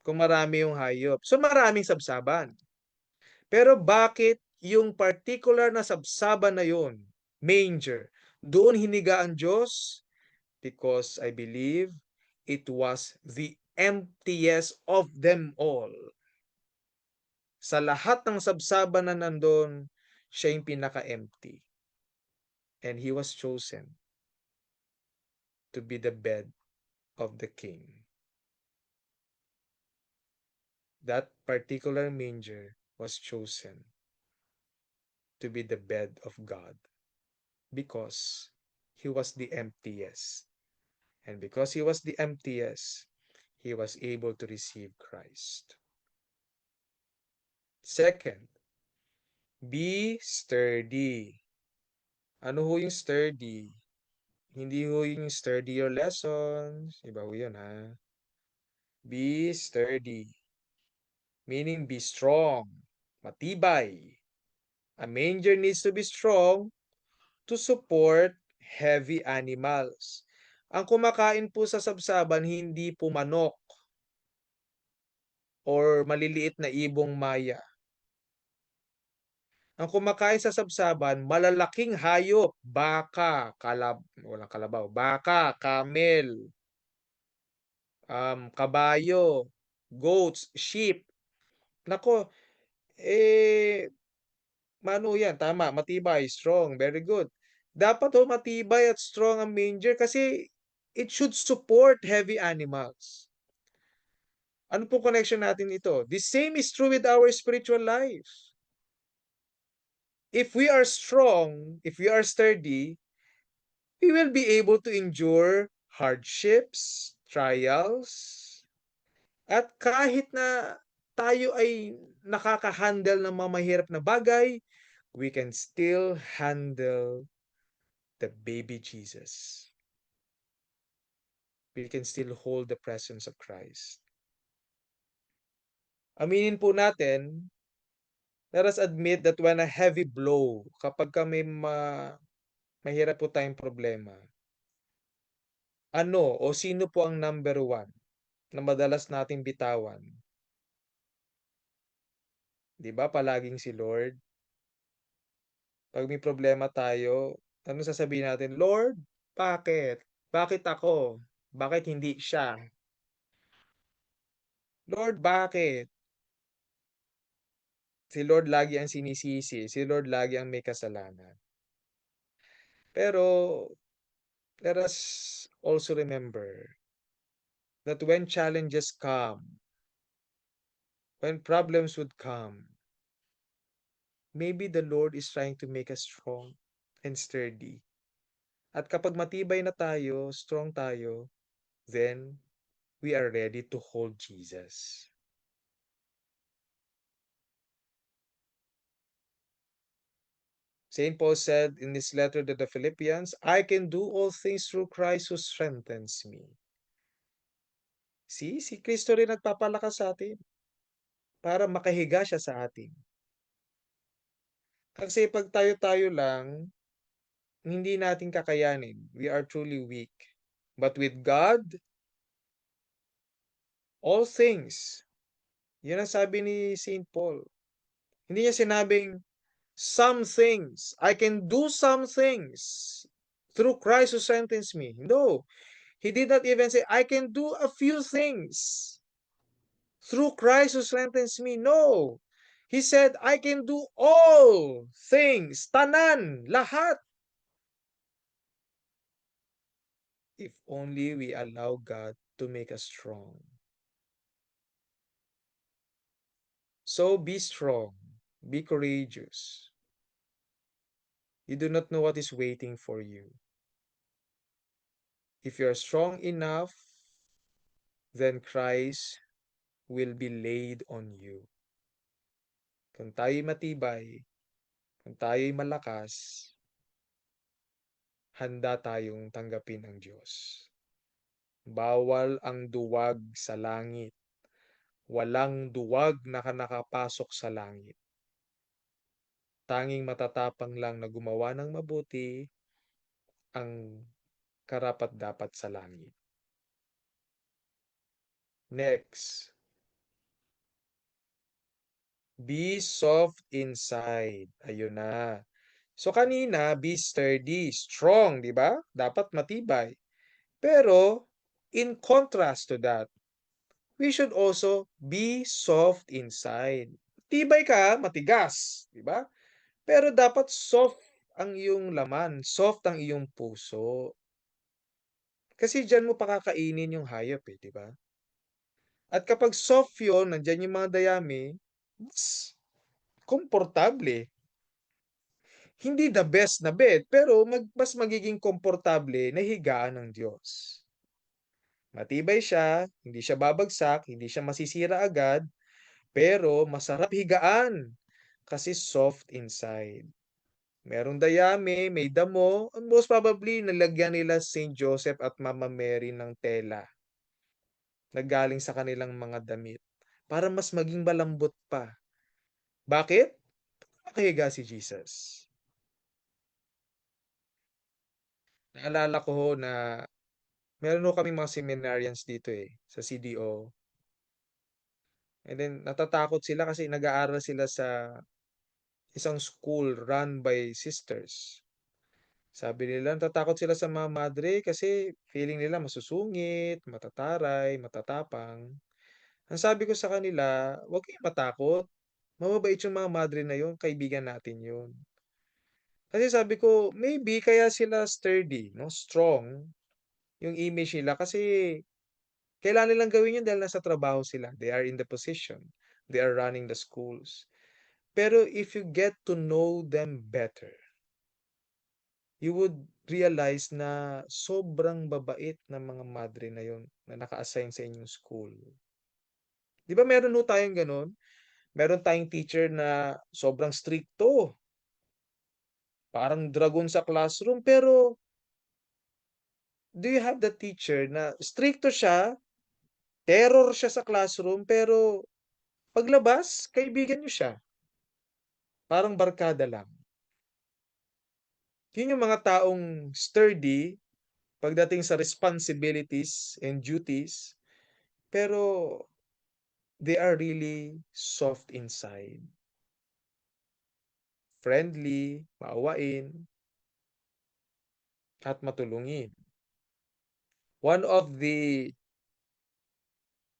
Kung marami yung hayop. So maraming sabsaban. Pero bakit yung particular na sabsaban na yun, manger, doon hiniga ang Diyos? Because I believe it was the emptiest of them all. Sa lahat ng sabsaban na nandun, siya yung pinaka-empty. And he was chosen to be the bed of the king. That particular manger was chosen to be the bed of God because he was the emptiest. And because he was the emptiest, he was able to receive Christ. Second, be sturdy. Ano ho yung sturdy? Hindi ho yung sturdy your lessons. Iba ho yun, ha? Be sturdy. Meaning be strong. Matibay. A manger needs to be strong to support heavy animals. Ang kumakain po sa sabsaban, hindi po manok or maliliit na ibong maya. Ang kumakain sa sabsaban, malalaking hayop, baka, walang kalabaw, baka, camel, kabayo, goats, sheep. Nako, mano yan, tama, matibay, strong, very good. Dapat matibay at strong ang manger kasi it should support heavy animals. Ano po connection natin ito? The same is true with our spiritual life. If we are strong, if we are sturdy, we will be able to endure hardships, trials, at kahit na tayo ay nakaka-handle ng mga mahirap na bagay, we can still handle the baby Jesus. We can still hold the presence of Christ. Aminin po natin, let us admit that when a heavy blow, kapag may mahirap po tayong problema, ano o sino po ang number one na madalas nating bitawan? Di ba palaging si Lord? Pag may problema tayo, ano sasabihin natin? Lord, bakit? Bakit ako? Bakit hindi siya? Lord, bakit? Si Lord lagi ang sinisisi. Si Lord lagi ang may kasalanan. Pero, let us also remember that when challenges come, when problems would come, maybe the Lord is trying to make us strong and sturdy. At kapag matibay na tayo, strong tayo, then we are ready to hold Jesus. St. Paul said in his letter to the Philippians, I can do all things through Christ who strengthens me. Si Kristo rin nagpapalakas sa atin para makahiga siya sa atin. Kasi pag tayo-tayo lang, hindi natin kakayanin. We are truly weak. But with God, all things. Yun ang sabi ni St. Paul. Hindi niya sinabing, some things. I can do some things through Christ who strengthens me. No. He did not even say, I can do a few things through Christ who strengthens me. No. He said, I can do all things. Tanan. Lahat. If only we allow God to make us strong. So be strong. Be courageous. You do not know what is waiting for you. If you are strong enough, then Christ will be laid on you. Kung tayo'y matibay, kung tayo'y malakas, handa tayong tanggapin ang Diyos. Bawal ang duwag sa langit. Walang duwag na nakapasok sa langit. Tanging matatapang lang na gumawa ng mabuti ang karapat-dapat sa langit. Next, be soft inside. Ayun na. So kanina, be sturdy, strong, di ba? Dapat matibay. Pero, in contrast to that, we should also be soft inside. Tibay ka, matigas, di ba? Pero dapat soft ang iyong laman, soft ang iyong puso. Kasi diyan mo pakakainin yung hayop eh, di ba? At kapag soft yun, nandyan yung mga dayami, mas komportable. Hindi the best na bed, pero mas magiging komportable na higaan ng Diyos. Matibay siya, hindi siya babagsak, hindi siya masisira agad, pero masarap higaan kasi soft inside. Merong dayami, may damo, and most probably nalagyan nila Saint Joseph at Mama Mary ng tela na galing sa kanilang mga damit para mas maging malambot pa. Bakit? Nakahiga si Jesus. Naalala ko ho na meron ho kami mga seminarians dito sa CDO. And then natatakot sila kasi nag-aaral sila sa isang school run by sisters. Sabi nila, natatakot sila sa mga madre kasi feeling nila masusungit, matataray, matatapang. Ang sabi ko sa kanila, huwag kayong matakot. Mababait yung mga madre na yun, kaibigan natin yun. Kasi sabi ko, maybe kaya sila sturdy, no? Strong yung image nila kasi kailangan nilang gawin yun dahil nasa trabaho sila. They are in the position. They are running the schools. Pero if you get to know them better, you would realize na sobrang babait ng mga madre na yun na naka-assign sa inyong school. Di ba meron ho tayong ganun? Meron tayong teacher na sobrang stricto. Parang dragon sa classroom. Pero do you have the teacher na stricto siya, terror siya sa classroom, pero paglabas, kaibigan niyo siya. Parang barkada lang. Yun yung mga taong sturdy pagdating sa responsibilities and duties, pero they are really soft inside. Friendly, maawain, at matulungin. One of the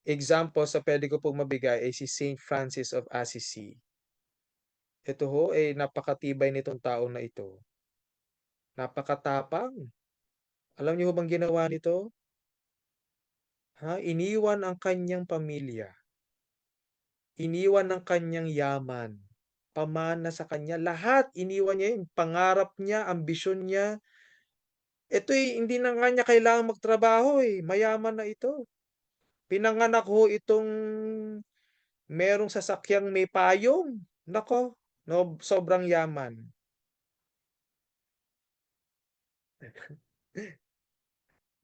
examples sa pwede ko pong mabigay ay si Saint Francis of Assisi. Ito ho ay napakatibay nitong tao na ito. Napakatapang. Alam niyo ho bang ginawa nito? Iniwan ang kanyang pamilya. Iniwan ang kanyang yaman. Pamana sa kanya. Lahat iniwan niya yun. Pangarap niya, ambisyon niya. Ito'y hindi na kanya kailangan magtrabaho Mayaman na ito. Pinanganak ho itong merong sasakyang may payong. Nako, no, sobrang yaman.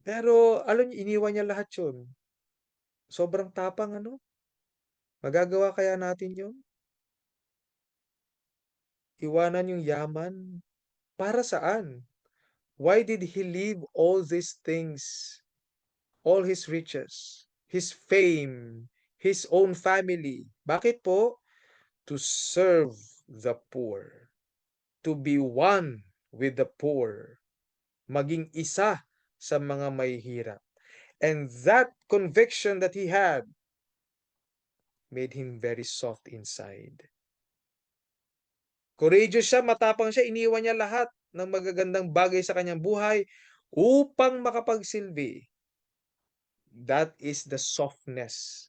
Pero alam niyo, iniwan niya lahat yun. Sobrang tapang Magagawa kaya natin yun? Iwanan yung yaman. Para saan? Why did he leave all these things? All his riches, his fame, his own family. Bakit po? To serve the poor. To be one with the poor. Maging isa sa mga mahihirap. And that conviction that he had made him very soft inside. Courageous siya, matapang siya, iniwan niya lahat ng magagandang bagay sa kanyang buhay upang makapagsilbi. That is the softness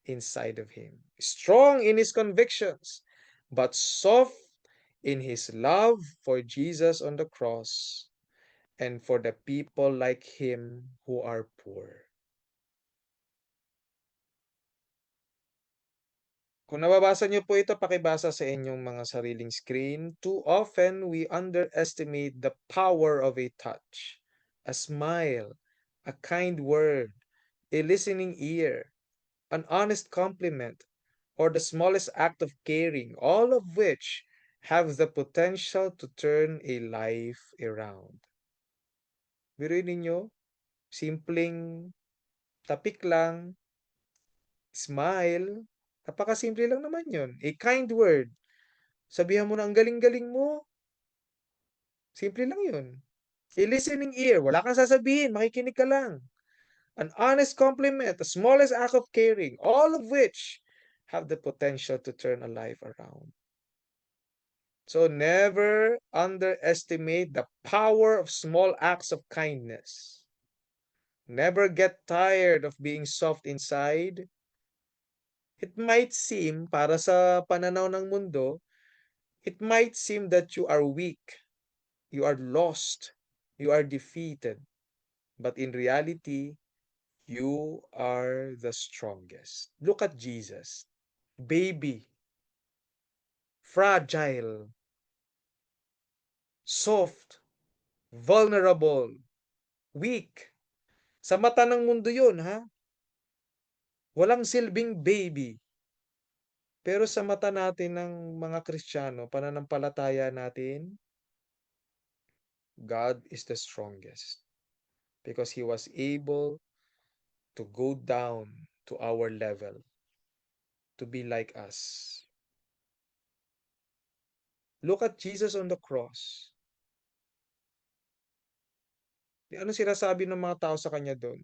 inside of him. Strong in his convictions, but soft in his love for Jesus on the cross and for the people like him who are poor. Kung nababasa niyo po ito, pakibasa sa inyong mga sariling screen. Too often, we underestimate the power of a touch, a smile, a kind word, a listening ear, an honest compliment, or the smallest act of caring, all of which have the potential to turn a life around. Biruin ninyo, simpleng tapik lang, smile, napakasimple lang naman yun. A kind word. Sabihan mo na ang galing-galing mo. Simple lang yun. A listening ear. Wala kang sasabihin. Makikinig ka lang. An honest compliment. The smallest act of caring. All of which have the potential to turn a life around. So never underestimate the power of small acts of kindness. Never get tired of being soft inside. It might seem, para sa pananaw ng mundo, it might seem that you are weak, you are lost, you are defeated. But in reality, you are the strongest. Look at Jesus. Baby, fragile, soft, vulnerable, weak. Sa mata ng mundo yun, ha? Walang silbing baby. Pero sa mata natin ng mga Kristiyano, pananampalataya natin, God is the strongest because He was able to go down to our level, to be like us. Look at Jesus on the cross. Ano sinasabi ng mga tao sa kanya doon?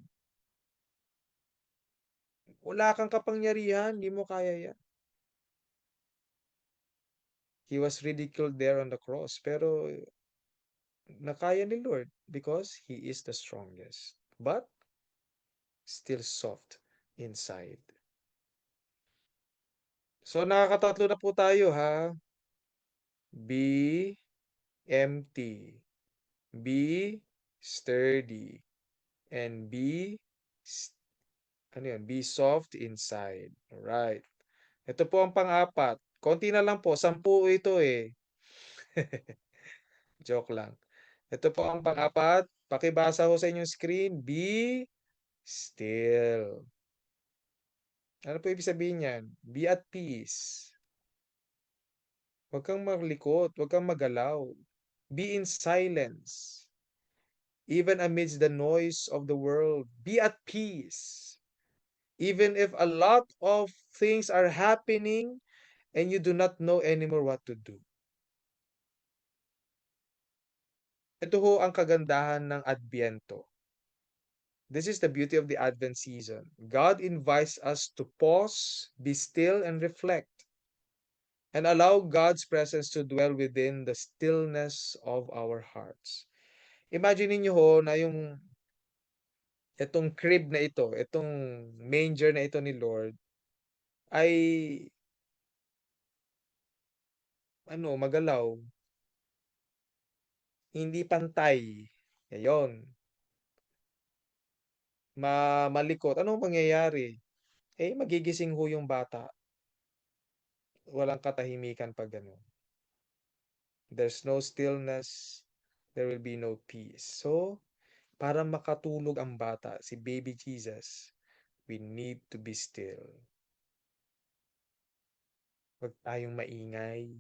Wala kang kapangyarihan, hindi mo kaya yan. He was ridiculed there on the cross, pero nakaya ni Lord because He is the strongest. But still soft inside. So nakakatatlo na po tayo ha. Be empty. Be sturdy. And be soft inside. Alright. Ito po ang pang-apat. Konti na lang po. 10 ito eh. Joke lang. Ito po ang pang-apat. Pakibasa ho sa inyong screen. Be still. Ano po ibig sabihin yan? Be at peace. Huwag kang maglikot. Huwag kang magalaw. Be in silence. Even amidst the noise of the world. Be at peace. Even if a lot of things are happening and you do not know anymore what to do. Ito ho ang kagandahan ng Adbyento. This is the beauty of the Advent season. God invites us to pause, be still, and reflect, and allow God's presence to dwell within the stillness of our hearts. Imagine niyo ho na itong crib na ito, itong manger na ito ni Lord, ay magalaw, hindi pantay. Ngayon, malikot. Anong mangyayari? Magigising ho yung bata. Walang katahimikan pag gano'n. There's no stillness, there will be no peace. So, para makatulog ang bata, si baby Jesus, we need to be still. Huwag tayong maingay.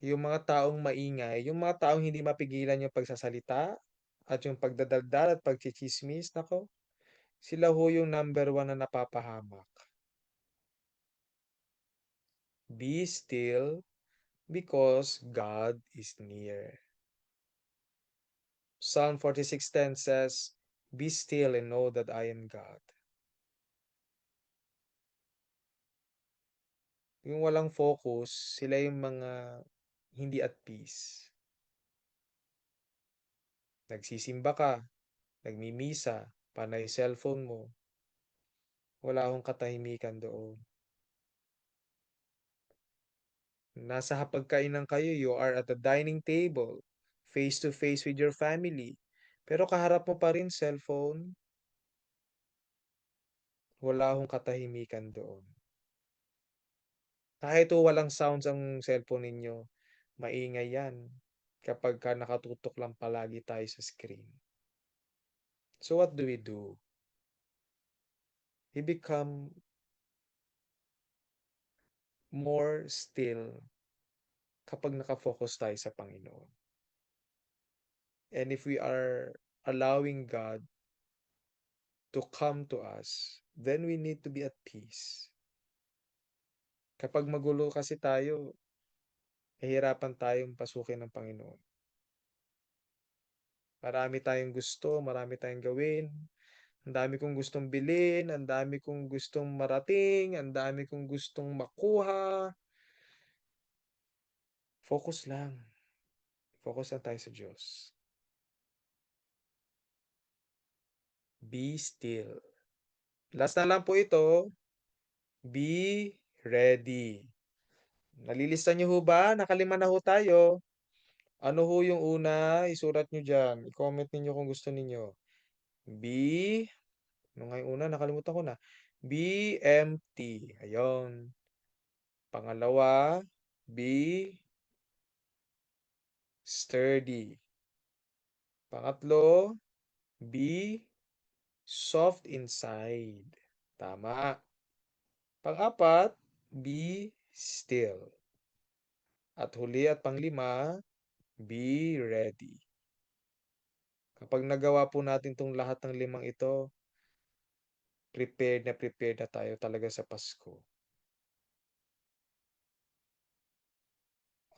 Yung mga taong maingay, yung mga taong hindi mapigilan yung pagsasalita at yung pagdadaldal at pagchichismis, nako, sila ho yung number 1 na napapahamak. Be still because God is near. Psalm 46:10 says, "Be still and know that I am God." Yung walang focus, sila yung mga hindi at peace. Nagsisimba ka, nagmimisa, panay cellphone mo, wala akong katahimikan doon. Nasa hapagkainan kayo, you are at the dining table, face to face with your family. Pero kaharap mo pa rin cellphone, wala akong katahimikan doon. Kahit walang sounds ang cellphone ninyo, maingay yan kapag ka nakatutok lang palagi tayo sa screen. So what do we do? We become more still kapag nakafocus tayo sa Panginoon. And if we are allowing God to come to us, then we need to be at peace. Kapag magulo kasi tayo, nahihirapan tayong pasukin ng Panginoon. Marami tayong gusto, marami tayong gawin. Ang dami kong gustong bilhin, ang dami kong gustong marating, ang dami kong gustong makuha. Focus lang. Focus lang tayo sa Diyos. Be still. Last na lang po ito. Be ready. Nalilista niyo ho ba? Nakalima na ho tayo. Ano ho yung una? Isurat niyo dyan. I-comment niyo kung gusto niyo. Be, ano nga yung una? Nakalimutan ko na. Be empty. Ayun. Pangalawa, be sturdy. Pangatlo, be soft inside. Tama. Pang-apat, be still. At huli at panglima, be ready. Kapag nagawa po natin itong lahat ng limang ito, prepared na tayo talaga sa Pasko.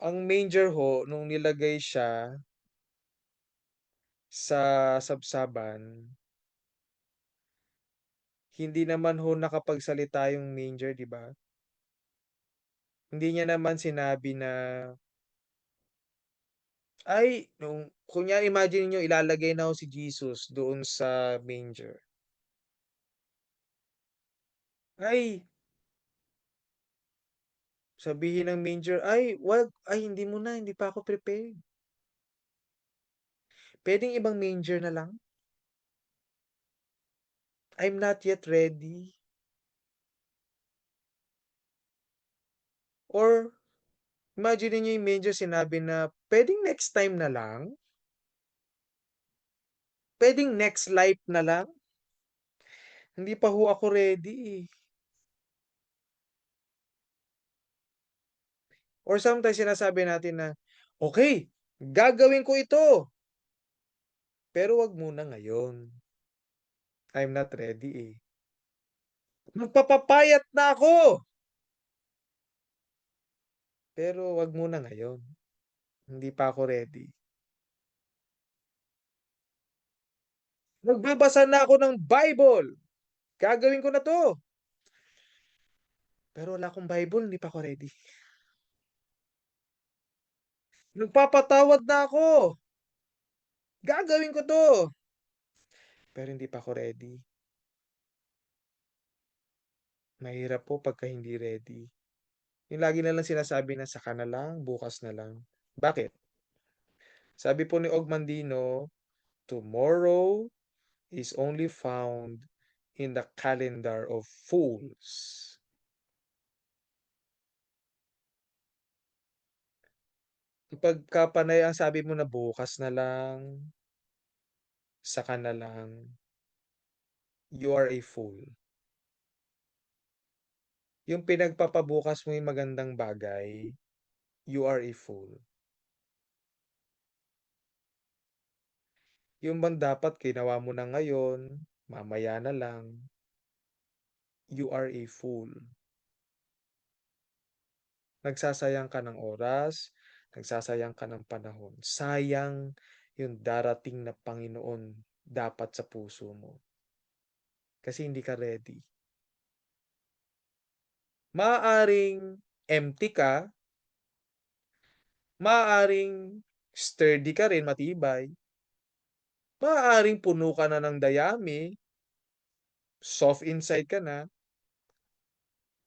Ang manger ho, nung nilagay siya sa sabsaban, hindi naman ho nakapagsalita yung manger, di ba? Hindi niya naman sinabi na, ay, kunya imagine niyo ilalagay na ho si Jesus doon sa manger. Ay, sabihin ng manger, ay, wag, ay, hindi mo na, hindi pa ako prepared. Pwedeng ibang manger na lang. I'm not yet ready. Or, imagine niyo yung manger sinabi na, pwedeng next time na lang. Pwedeng next life na lang. Hindi pa ho ako ready eh. Or sometimes sinasabi natin na, okay, gagawin ko ito. Pero wag muna ngayon. I'm not ready eh. Magpapapayat na ako. Pero wag muna ngayon. Hindi pa ako ready. Nagbabasa na ako ng Bible. Gagawin ko na to. Pero wala akong Bible, hindi pa ako ready. Nagpapatawad na ako. Gagawin ko to. Pero hindi pa ako ready. Mahirap po pagka hindi ready. Yung lagi na lang sinasabi na saka na lang, bukas na lang. Bakit? Sabi po ni Ogmandino, tomorrow is only found in the calendar of fools. Kapag kapanay ang sabi mo na bukas na lang, saka na lang, you are a fool. Yung pinagpapabukas mo yung magandang bagay, you are a fool. Yung bang dapat ginawa mo na ngayon, mamaya na lang, you are a fool. Nagsasayang ka ng oras, nagsasayang ka ng panahon. Sayang yung darating na Panginoon dapat sa puso mo. Kasi hindi ka ready. Maaaring empty ka, maaaring sturdy ka rin, matibay. Maaaring puno ka na ng dayami, soft inside ka na.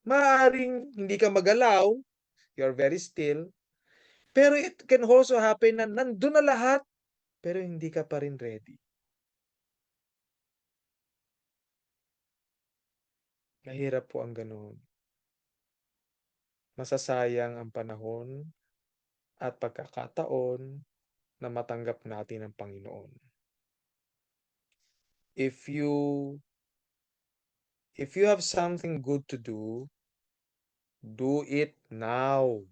Maaaring hindi ka magalaw, you're very still. Pero it can also happen na nandun na lahat, pero hindi ka pa rin ready. Mahirap po ang ganoon. Masasayang ang panahon at pagkakataon na matanggap natin ang Panginoon. If you have something good to do it now.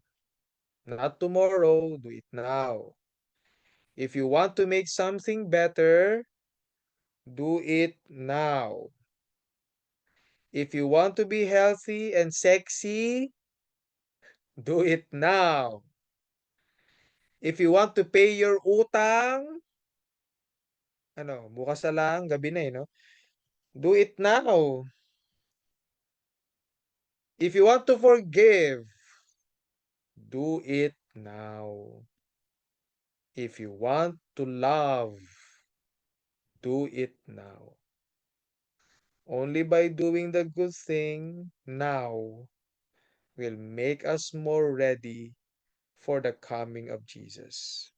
Not tomorrow, do it now. If you want to make something better, do it now. If you want to be healthy and sexy, do it now. If you want to pay your utang, bukas na lang, gabi na no? Do it now. If you want to forgive, do it now. If you want to love, do it now. Only by doing the good thing now will make us more ready for the coming of Jesus.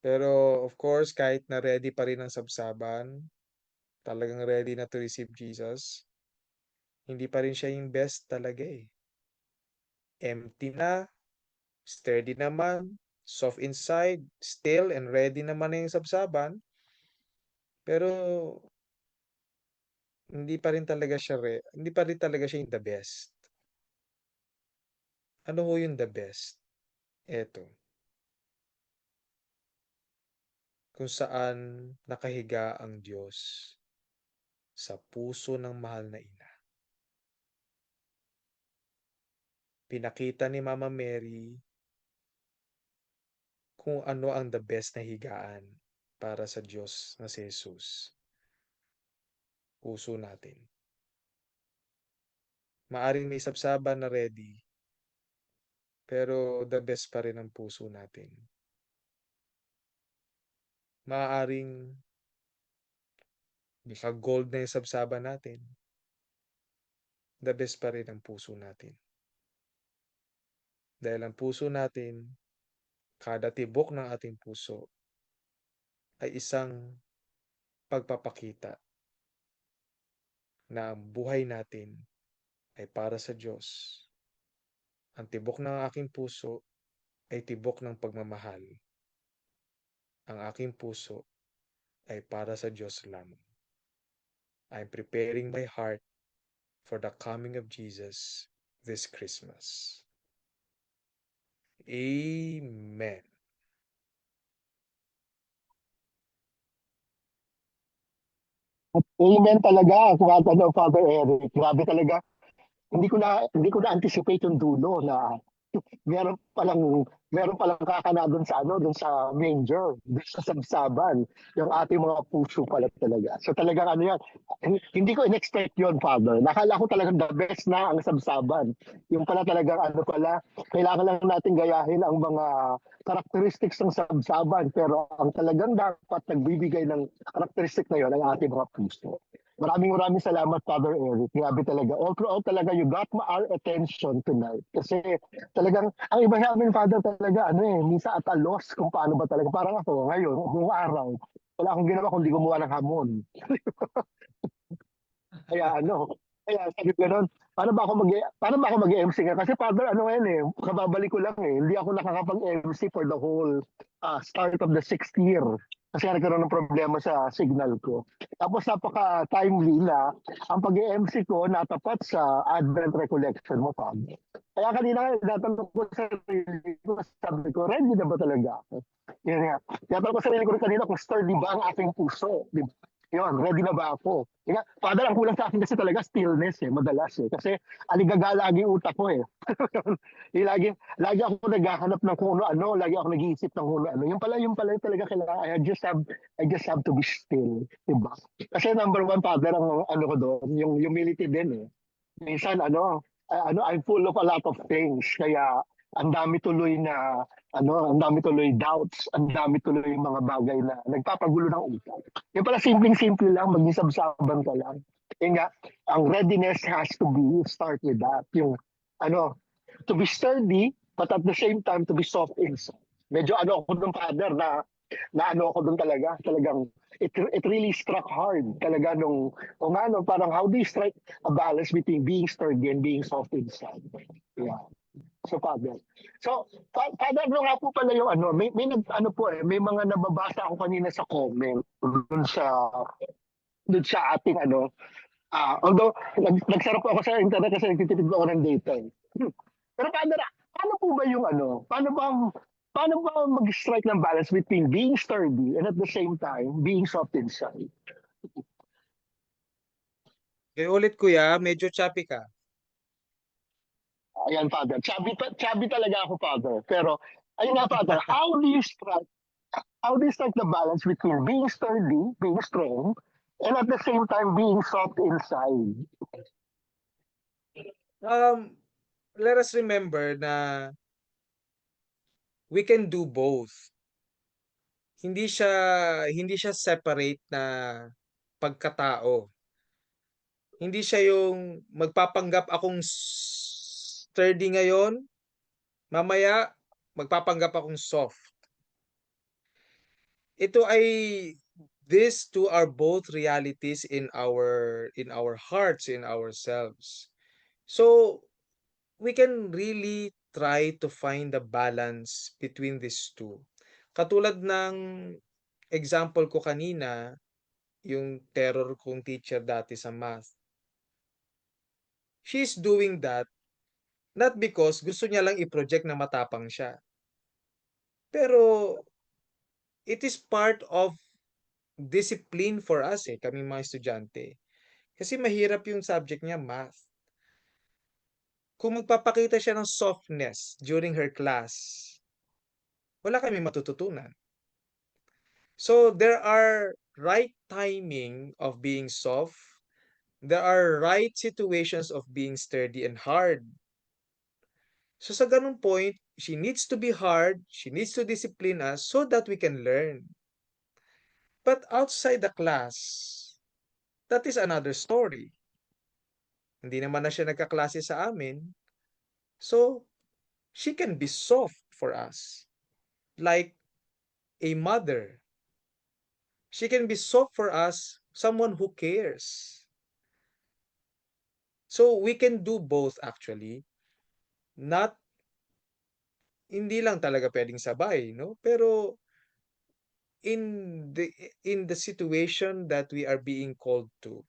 Pero of course, kahit na ready pa rin ang sabsaban, talagang ready na to receive Jesus, hindi pa rin siya yung best talaga eh. Empty na, sturdy naman, soft inside, still and ready naman na yung sabsaban, pero hindi pa rin talaga siya yung the best. Ano ho yung the best? Eto. Kung saan nakahiga ang Diyos sa puso ng mahal na ina. Pinakita ni Mama Mary kung ano ang the best na higaan para sa Diyos na si Jesus. Puso natin. Maaring may sabsaban na ready, pero the best pa rin ang puso natin. Maaring naka-gold na yung sabsaban natin, the best pa rin ang puso natin. Dahil ang puso natin, kada tibok ng ating puso, ay isang pagpapakita na ang buhay natin ay para sa Diyos. Ang tibok ng aking puso ay tibok ng pagmamahal. Ang aking puso ay para sa Diyos lamang. I'm preparing my heart for the coming of Jesus this Christmas. Amen. Amen talaga, kung Father Eric. Grabe talaga. Hindi ko na anticipate yung dulo na meron palang kakana doon sa manger, doon sa sabsaban, yung ating mga puso pala talaga. So talagang yan, hindi ko in-expect yun, Father. Nakala ko talagang the best na ang sabsaban. Yung pala talagang kailangan lang natin gayahin ang mga characteristics ng sabsaban, pero ang talagang dapat nagbibigay ng characteristic na yun ang ating mga puso. Maraming salamat, Father Eric. Grabe talaga. All throughout talaga, you got our attention tonight. Kasi talagang, ang iba namin, Father, talaga, minsan at a loss kung paano ba talaga. Parang ako, ngayon, buong araw, wala akong ginawa kundi gumawa ng hamon. Kaya sabi ko gano'n, paano ba ako mag-MC nga? Kasi Father, kababalik ko lang hindi ako nakakapag-MC for the whole start of the 6th year. Kasi nagkaroon ng problema sa signal ko. Tapos napaka-timely na ang pag-MC ko natapat sa Advent Recollection mo, Father. Kaya kanina natanong ko sa sarili ko, sabi ko, ready na ba talaga ako? Yan nga. Natanong ko sa sarili ko kanina kung sturdy ba ang aking puso. Di ba? Yun, ready na ba ako? Kaya, Father, ang kulang sa akin kasi talaga stillness madalas Kasi aligaga lagi utak ko lagi ako naghahanap ng kung ano, lagi ako nag-iisip ng kung ano. Yung pala talaga kailangan, I just have to be still, diba? Kasi number one, Father, ang ko doon, yung humility din Minsan, I'm full of a lot of things, kaya ang dami tuloy doubts, ang dami tuloy mga bagay na nagpapagulo ng utak. Yung pala simple lang, maging sabsaban ka lang. Yung nga, ang readiness has to be, start with that. Yung, to be sturdy, but at the same time, to be soft inside. Medyo ako doon, Father, na ako doon talagang, it really struck hard talaga parang how do you strike a balance between being sturdy and being soft inside. Yeah. So, Father. So, Father, nga po pala yung may may mga nababasa ako kanina sa comment doon sa ating Although, nagsarap ako sa internet kasi nagtitipid ako ng data eh. Pero paano po ba yung ano, paano ba mag-strike ng balance between being sturdy and at the same time being soft inside? Okay, ulit kuya, medyo choppy ka. Ayan, Father. Chubby talaga ako, Father. Pero, ayun nga, Father, how do you strike the balance between being sturdy, being strong, and at the same time being soft inside? Let us remember na we can do both. Hindi siya separate na pagkatao. Hindi siya yung magpapanggap akong sturdy ngayon, mamaya magpapanggap akong soft. Ito ay these two are both realities in our hearts, in ourselves. So we can really try to find the balance between these two. Katulad ng example ko kanina, yung terror kong teacher dati sa math. She's doing that not because gusto niya lang i-project na matapang siya. Pero it is part of discipline for us kaming mga estudyante. Kasi mahirap yung subject niya, math. Kung magpapakita siya ng softness during her class, wala kami matututunan. So there are right timing of being soft. There are right situations of being sturdy and hard. So sa ganung point, she needs to be hard, she needs to discipline us so that we can learn. But outside the class, that is another story. Hindi naman na siya nagkaklase sa amin. So, she can be soft for us. Like a mother. She can be soft for us, someone who cares. So, we can do both actually. Hindi lang talaga pwedeng sabay, no? Pero in the situation that we are being called to,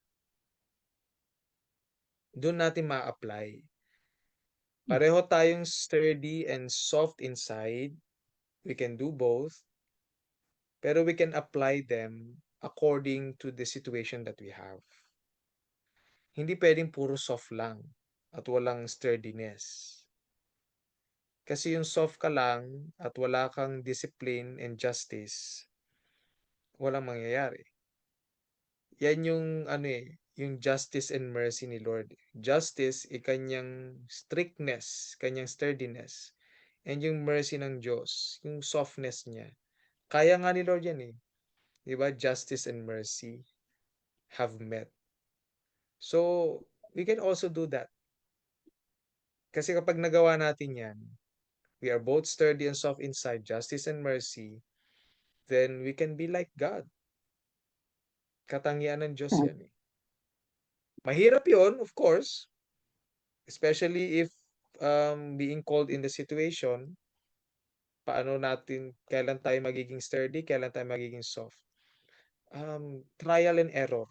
doon natin ma-apply. Pareho tayong sturdy and soft inside. We can do both. Pero we can apply them according to the situation that we have. Hindi pwedeng puro soft lang at walang sturdiness. Kasi yung soft ka lang at wala kang discipline and justice, walang mangyayari. Yan yung yung justice and mercy ni Lord. Justice, kanyang strictness, kanyang sturdiness. And yung mercy ng Diyos, yung softness niya. Kaya nga ni Lord yan Di ba? Justice and mercy have met. So, we can also do that. Kasi kapag nagawa natin yan, we are both sturdy and soft inside, justice and mercy, then we can be like God. Katangian ng Diyos yan Mahirap yon, of course. Especially if being called in the situation, kailan tayo magiging sturdy, kailan tayo magiging soft. Trial and error.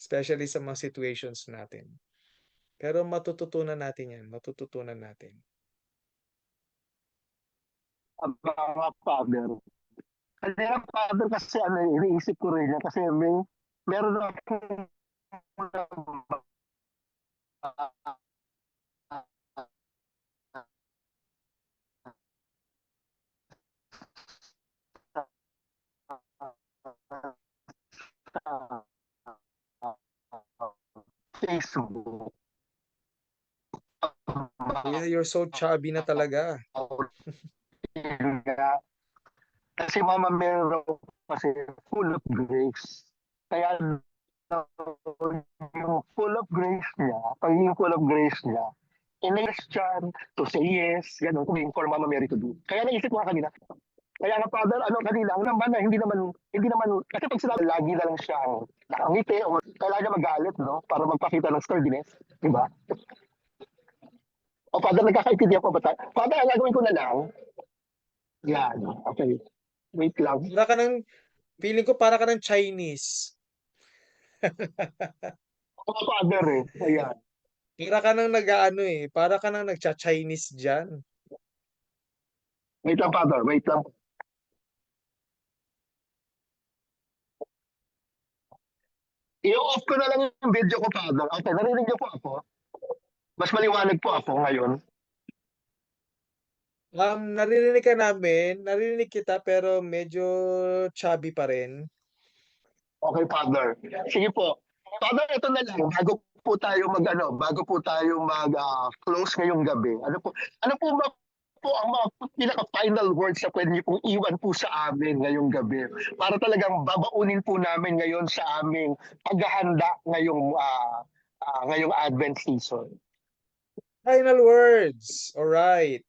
Especially sa mga situations natin. Pero matututunan natin yan. Matututunan natin. Mga Father. Kanina, Father, kasi iniisip ko rin yan kasi meron akong Facebook. Yeah, you're so chubby na talaga. Kasi Mama Mero kasi full of grace. Kaya yung full of grace niya, pagiging full of grace niya, in-Christian to say yes, gano'n, kung for Mama Mary to do. Kaya naisip ko kanina, kaya nga Father, kanina, ang naman na hindi naman, kasi pag sinabi, lagi na lang siyang nakangiti o kailangan niya magalit, no? Para magpakita ng sturdiness, di ba? O Father, nagkakaintindihan po ba tayo? Father, ang gagawin ko na lang, yan, okay. Wait lang. Feeling ko para ka ng Chinese. mga Father eh. Ayan. Para ka nang nag-aano eh, para ka nang nagcha-Chinese dyan. Wait lang, Father. Wait lang. I-off ko na lang yung video ko, Father. Okay, narinig niyo po ako. Mas maliwanag po ako ngayon. Naririnig kita pero medyo chubby pa rin. Okay, Father. Sige po. Father, ito na lang. Bago po tayo mag close ngayong gabi. Ano po ba po ang mga pinaka-final words na pwede niyo pong iwan po sa amin ngayong gabi para talagang babaunin po namin ngayon sa aming paghahanda ngayong Advent season. Final words. Alright.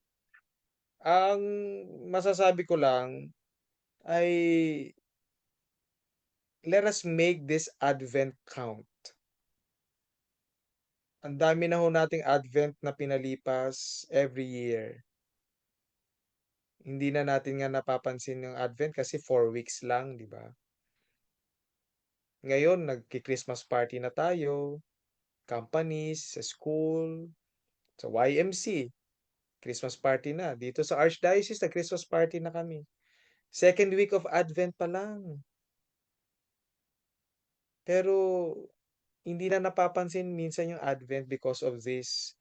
Ang masasabi ko lang ay let us make this Advent count. Ang dami na ho nating Advent na pinalipas every year. Hindi na natin nga napapansin yung Advent kasi 4 weeks lang, di ba? Ngayon, nagki-Christmas party na tayo, companies, sa school, sa YMC, Christmas party na. Dito sa Archdiocese, Christmas party na kami. Second week of Advent pa lang. Pero hindi na napapansin minsan yung Advent because of this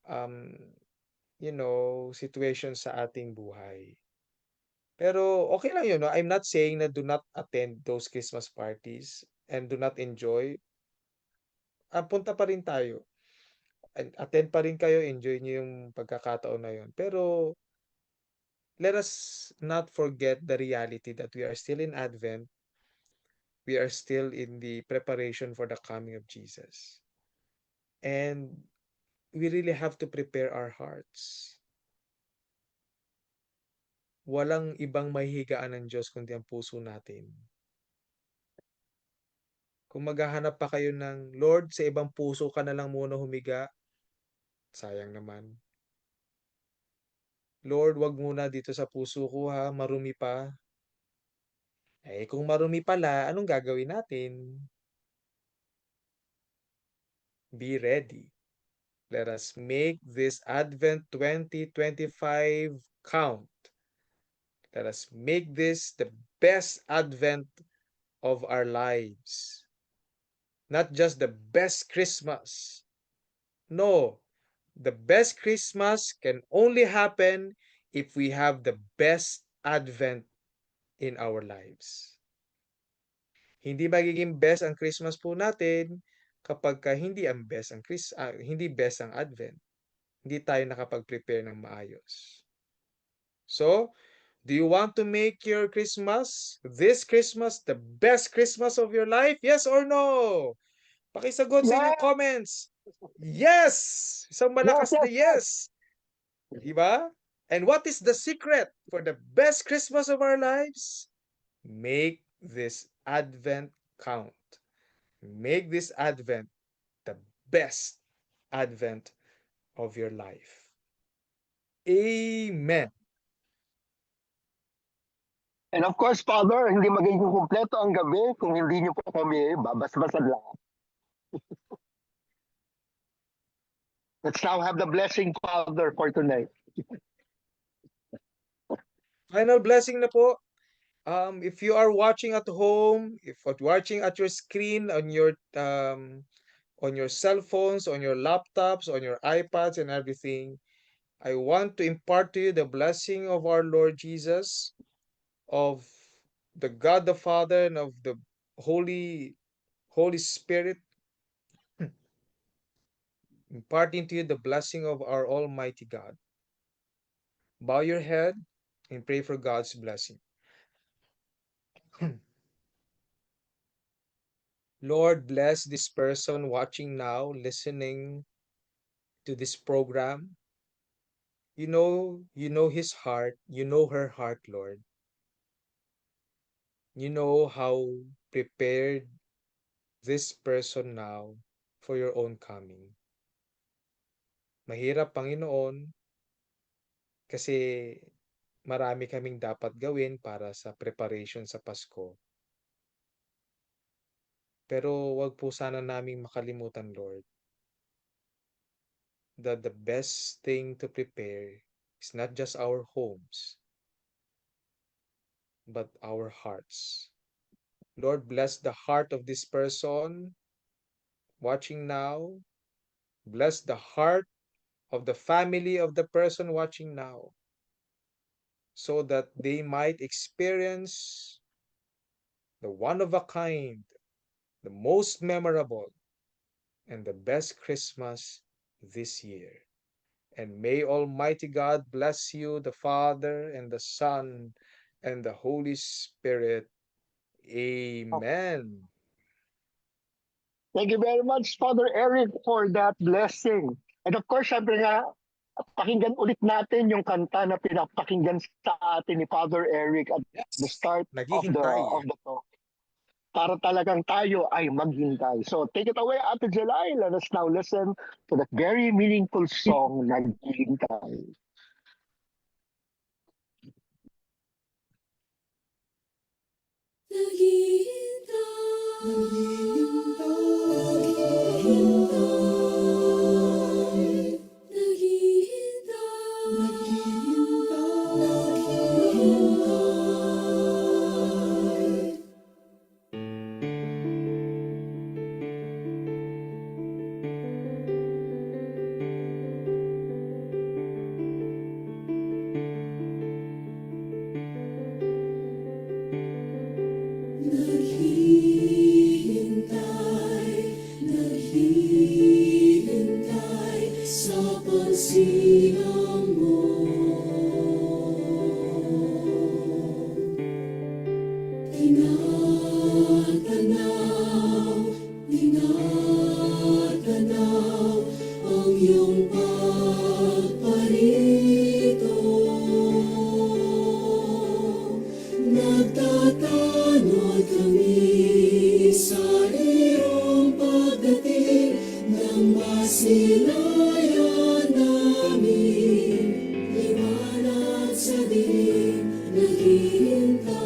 um situation sa ating buhay. Pero okay lang yun, no? I'm not saying na do not attend those Christmas parties and do not enjoy. Punta pa rin tayo. Attend pa rin kayo, enjoy niyo yung pagkakataon na yun. Pero let us not forget the reality that we are still in Advent. We are still in the preparation for the coming of Jesus. And we really have to prepare our hearts. Walang ibang mahihigaan ng Diyos kundi ang puso natin. Kung maghahanap pa kayo ng Lord, sa ibang puso ka na lang muna humiga, sayang naman. Lord, wag muna dito sa puso ko ha, marumi pa. Kung marumi pala, anong gagawin natin? Be ready. Let us make this Advent 2025 count. Let us make this the best Advent of our lives. Not just the best Christmas. No, the best Christmas can only happen if we have the best Advent in our lives. Hindi magiging best ang Christmas po natin kapag hindi hindi best ang Advent. Hindi tayo nakapag-prepare ng maayos. So, do you want to make your this Christmas, the best Christmas of your life? Yes or no? Pakisagot sa inyong Yes! comments. Yes! Isang malakas na Yes! yes. Diba? And what is the secret for the best Christmas of our lives? Make this Advent count. Make this Advent the best Advent of your life. Amen. And of course, Father, hindi magiging kumpleto ang gabi kung hindi niyo po kami babasbasan lang. Let's now have the blessing, Father, for tonight. Final blessing na po. If you are watching at home, if you're watching at your screen on your cell phones, on your laptops, on your iPads and everything, I want to impart to you the blessing of our Lord Jesus, of the God the Father, and of the Holy Spirit, imparting to you the blessing of our Almighty God. Bow your head and pray for God's blessing. Lord, bless this person watching now, listening to this program. You know his heart, you know her heart, Lord. You know how prepared this person now for your own coming. Mahirap, Panginoon, kasi marami kaming dapat gawin para sa preparation sa Pasko. Pero wag po sana naming makalimutan, Lord, that the best thing to prepare is not just our homes, but our hearts. Lord, bless the heart of this person watching now. Bless the heart of the family of the person watching now, so that they might experience the one of a kind, the most memorable, and the best Christmas this year. And may Almighty God bless you, the Father, and the Son, and the Holy Spirit. Amen. Thank you very much, Father Eric, for that blessing. And of course, syempre nga, pakinggan ulit natin yung kanta na pinapakinggan sa atin ni Father Eric at the Yes. start of the Naghihintay. talk. Para talagang tayo ay maghintay. So take it away, Ate Jelay. Let us now listen to that very meaningful song, Naghihintay. Naghihintay sa pagsilang mo. Tinatanaw ang iyong pagparito. Nagtatanod kami sa iyong pagdating nang masilayan namin. Liwanag sa dilim, naghahanda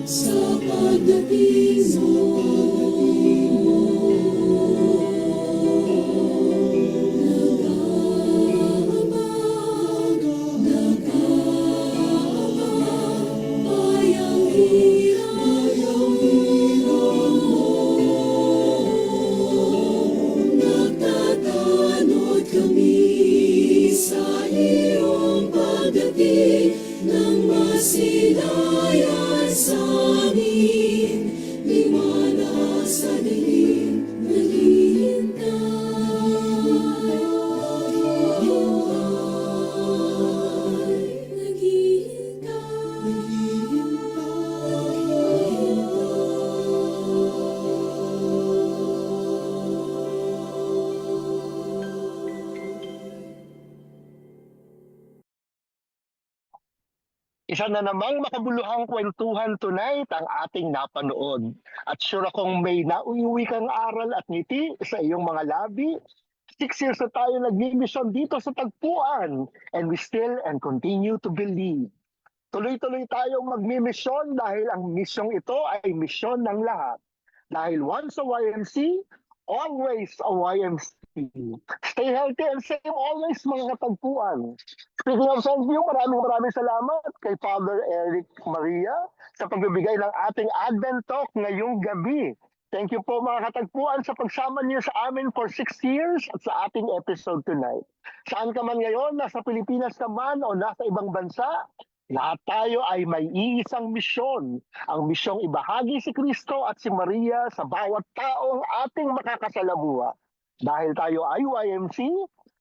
sa pagdating mo. Bayang hirang mo. Nagtatanod kami sa iyong pagdating nang masilayan sa amin. Liwanag sa dilim, Isa na namang makabuluhang kwentuhan tonight ang ating napanood. At sure akong may nauuwi kang aral at ngiti sa iyong mga labi. 6 years na tayo nagmi-mission dito sa Tagpuan, and we still and continue to believe. Tuloy-tuloy tayong magmi-mission dahil ang misyong ito ay misyon ng lahat. Dahil once a YMC, always a YMC. Stay healthy and safe always, mga katagpuan. Speaking of thank you, maraming salamat kay Father Eric Maria sa pagbibigay ng ating Advent Talk ngayong gabi. Thank you po, mga katagpuan, sa pagsama niyo sa amin for 6 years at sa ating episode tonight. Saan ka man ngayon, nasa Pilipinas ka man o nasa ibang bansa, lahat tayo ay may iisang misyon. Ang misyong ibahagi si Kristo at si Maria sa bawat taong ating makakasalamuha. Dahil tayo ay YMC,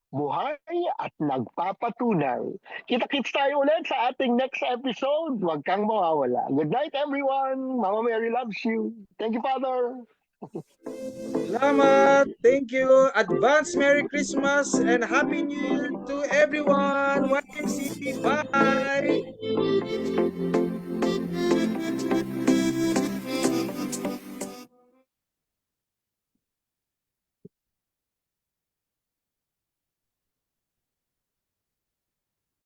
buhay at nagpapatunay. Kita-kits tayo ulit sa ating next episode. Huwag kang mawawala. Good night, everyone. Mama Mary loves you. Thank you, Father. Salamat. Thank you. Advance Merry Christmas and Happy New Year to everyone. YMC. Bye.